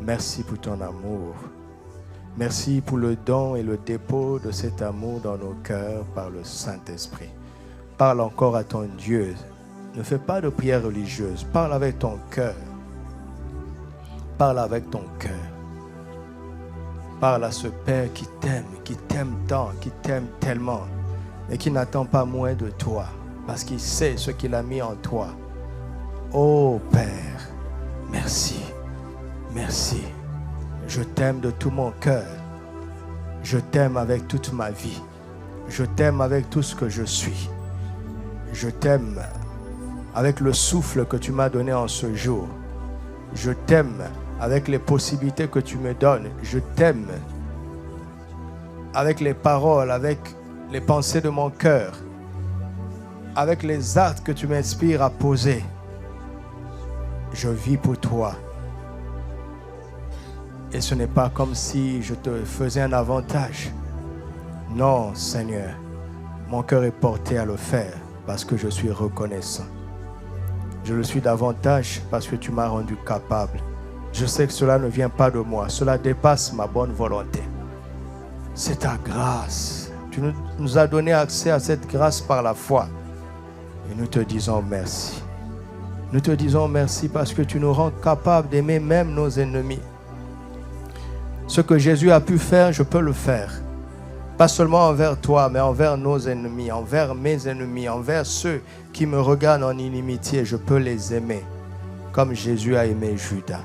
Merci pour ton amour. Merci pour le don et le dépôt de cet amour dans nos cœurs par le Saint-Esprit. Parle encore à ton Dieu. Ne fais pas de prière religieuse. Parle avec ton cœur. Parle avec ton cœur. Parle à ce Père qui t'aime tant, qui t'aime tellement et qui n'attend pas moins de toi parce qu'il sait ce qu'il a mis en toi. Oh Père, merci, merci. Je t'aime de tout mon cœur. Je t'aime avec toute ma vie. Je t'aime avec tout ce que je suis. Je t'aime avec le souffle que tu m'as donné en ce jour. Je t'aime avec les possibilités que tu me donnes. Je t'aime avec les paroles, avec les pensées de mon cœur, avec les actes que tu m'inspires à poser. Je vis pour toi. Et ce n'est pas comme si je te faisais un avantage. Non, Seigneur, mon cœur est porté à le faire parce que je suis reconnaissant. Je le suis davantage parce que tu m'as rendu capable. Je sais que cela ne vient pas de moi. Cela dépasse ma bonne volonté. C'est ta grâce. Tu nous as donné accès à cette grâce par la foi. Et nous te disons merci. Nous te disons merci parce que tu nous rends capables d'aimer même nos ennemis. Ce que Jésus a pu faire, je peux le faire. Pas seulement envers toi, mais envers nos ennemis, envers mes ennemis, envers ceux qui me regardent en inimitié. Je peux les aimer comme Jésus a aimé Judas.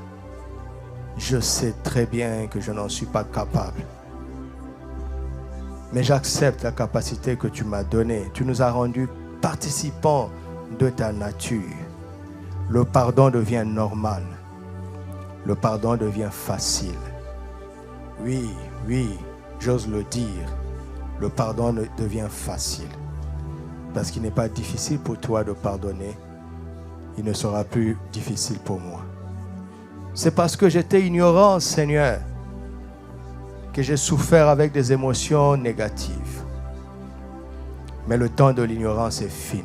Je sais très bien que je n'en suis pas capable. Mais j'accepte la capacité que tu m'as donnée. Tu nous as rendus participants de ta nature. Le pardon devient normal. Le pardon devient facile. Oui, j'ose le dire. Le pardon devient facile. Parce qu'il n'est pas difficile pour toi de pardonner. Il ne sera plus difficile pour moi. C'est parce que j'étais ignorant, Seigneur, que j'ai souffert avec des émotions négatives. Mais le temps de l'ignorance est fini.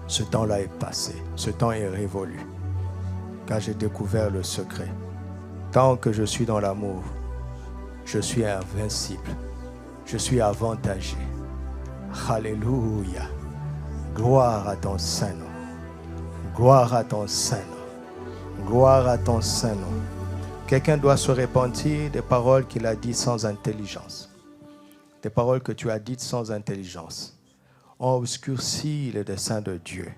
Ce temps-là est passé. Ce temps est révolu. Car j'ai découvert le secret. Tant que je suis dans l'amour, je suis invincible. Je suis avantagé. Alléluia. Gloire à ton Saint-Nom. Gloire à ton Saint-Nom. Gloire à ton Saint-Nom. Quelqu'un doit se repentir des paroles qu'il a dites sans intelligence. Des paroles que tu as dites sans intelligence. On obscurci le dessein de Dieu.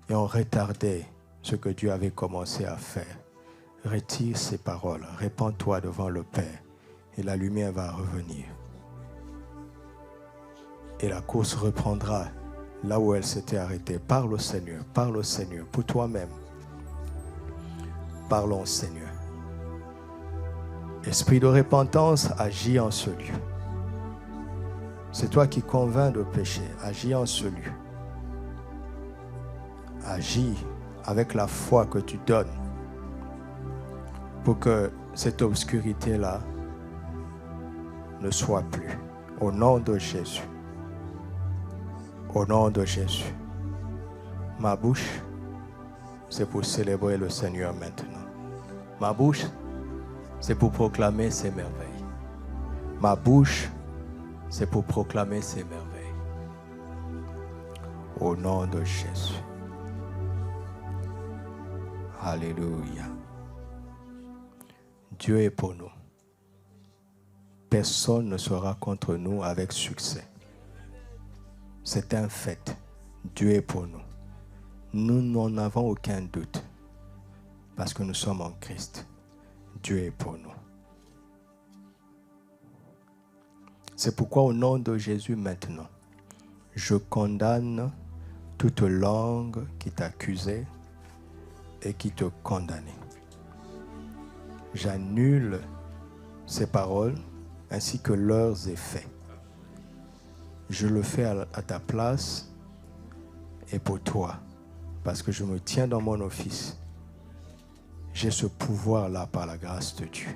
Et on retardait ce que Dieu avait commencé à faire. Retire ces paroles. Répands-toi devant le Père. Et la lumière va revenir. Et la course reprendra là où elle s'était arrêtée. Parle au Seigneur. Parle au Seigneur. Pour toi-même. Parlons au Seigneur. Esprit de repentance, agis en ce lieu. C'est toi qui convaincs de péché. Agis en ce lieu. Agis avec la foi que tu donnes pour que cette obscurité-là ne soit plus. Au nom de Jésus. Au nom de Jésus. Ma bouche, c'est pour célébrer le Seigneur maintenant. Ma bouche, c'est pour proclamer ses merveilles. Ma bouche, c'est pour proclamer ses merveilles. Au nom de Jésus. Alléluia. Dieu est pour nous. Personne ne sera contre nous avec succès. C'est un fait. Dieu est pour nous. Nous n'en avons aucun doute. Parce que nous sommes en Christ. Dieu est pour nous. C'est pourquoi au nom de Jésus maintenant, je condamne toute langue qui t'accusait et qui te condamnait. J'annule ces paroles ainsi que leurs effets. Je le fais à ta place et pour toi, parce que je me tiens dans mon office. J'ai ce pouvoir-là par la grâce de Dieu.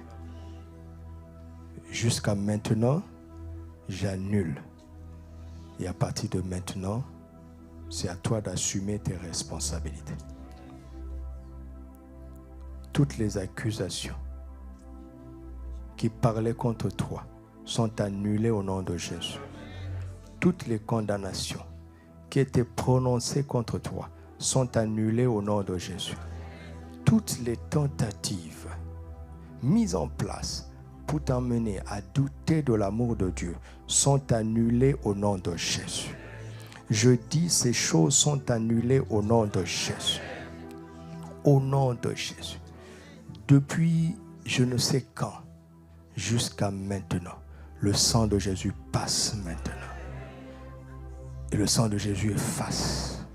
Jusqu'à maintenant, j'annule. Et à partir de maintenant, c'est à toi d'assumer tes responsabilités. Toutes les accusations qui parlaient contre toi sont annulées au nom de Jésus. Toutes les condamnations qui étaient prononcées contre toi sont annulées au nom de Jésus. Toutes les tentatives mises en place pour t'emmener à douter de l'amour de Dieu sont annulées au nom de Jésus. Je dis ces choses sont annulées au nom de Jésus. Au nom de Jésus. Depuis je ne sais quand jusqu'à maintenant, le sang de Jésus passe maintenant. Et le sang de Jésus efface.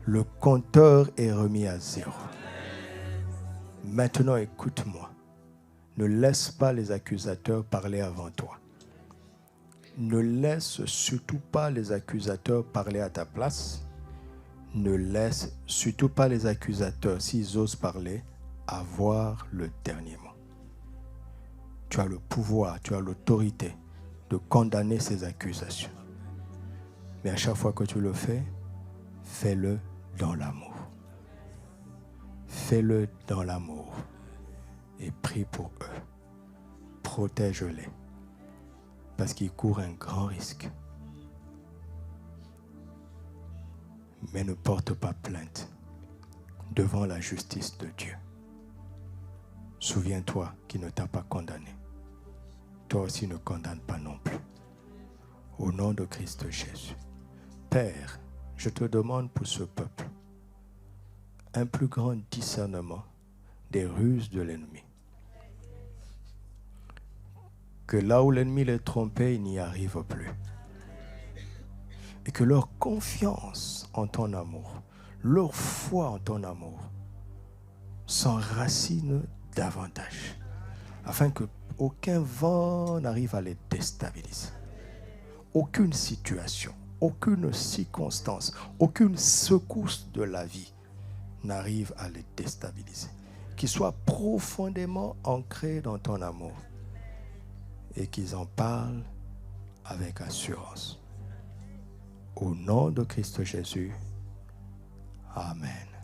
Le compteur est remis à zéro. Maintenant, écoute-moi. Ne laisse pas les accusateurs parler avant toi. Ne laisse surtout pas les accusateurs parler à ta place. Ne laisse surtout pas les accusateurs, s'ils osent parler, avoir le dernier mot. Tu as le pouvoir, tu as l'autorité de condamner ces accusations. Mais à chaque fois que tu le fais, fais-le dans l'amour. Fais-le dans l'amour et prie pour eux. Protège-les parce qu'ils courent un grand risque. Mais ne porte pas plainte devant la justice de Dieu. Souviens-toi qu'il ne t'a pas condamné. toi aussi ne condamne pas non plus. Au nom de Christ Jésus. Père, je te demande pour ce peuple un plus grand discernement des ruses de l'ennemi. Que là où l'ennemi les trompait, il n'y arrive plus. Et que leur confiance en ton amour, leur foi en ton amour, s'enracine davantage. Afin que aucun vent n'arrive à les déstabiliser. Aucune situation, aucune circonstance, aucune secousse de la vie n'arrive à les déstabiliser. Qu'ils soient profondément ancrés dans ton amour et qu'ils en parlent avec assurance. Au nom de Christ Jésus, Amen.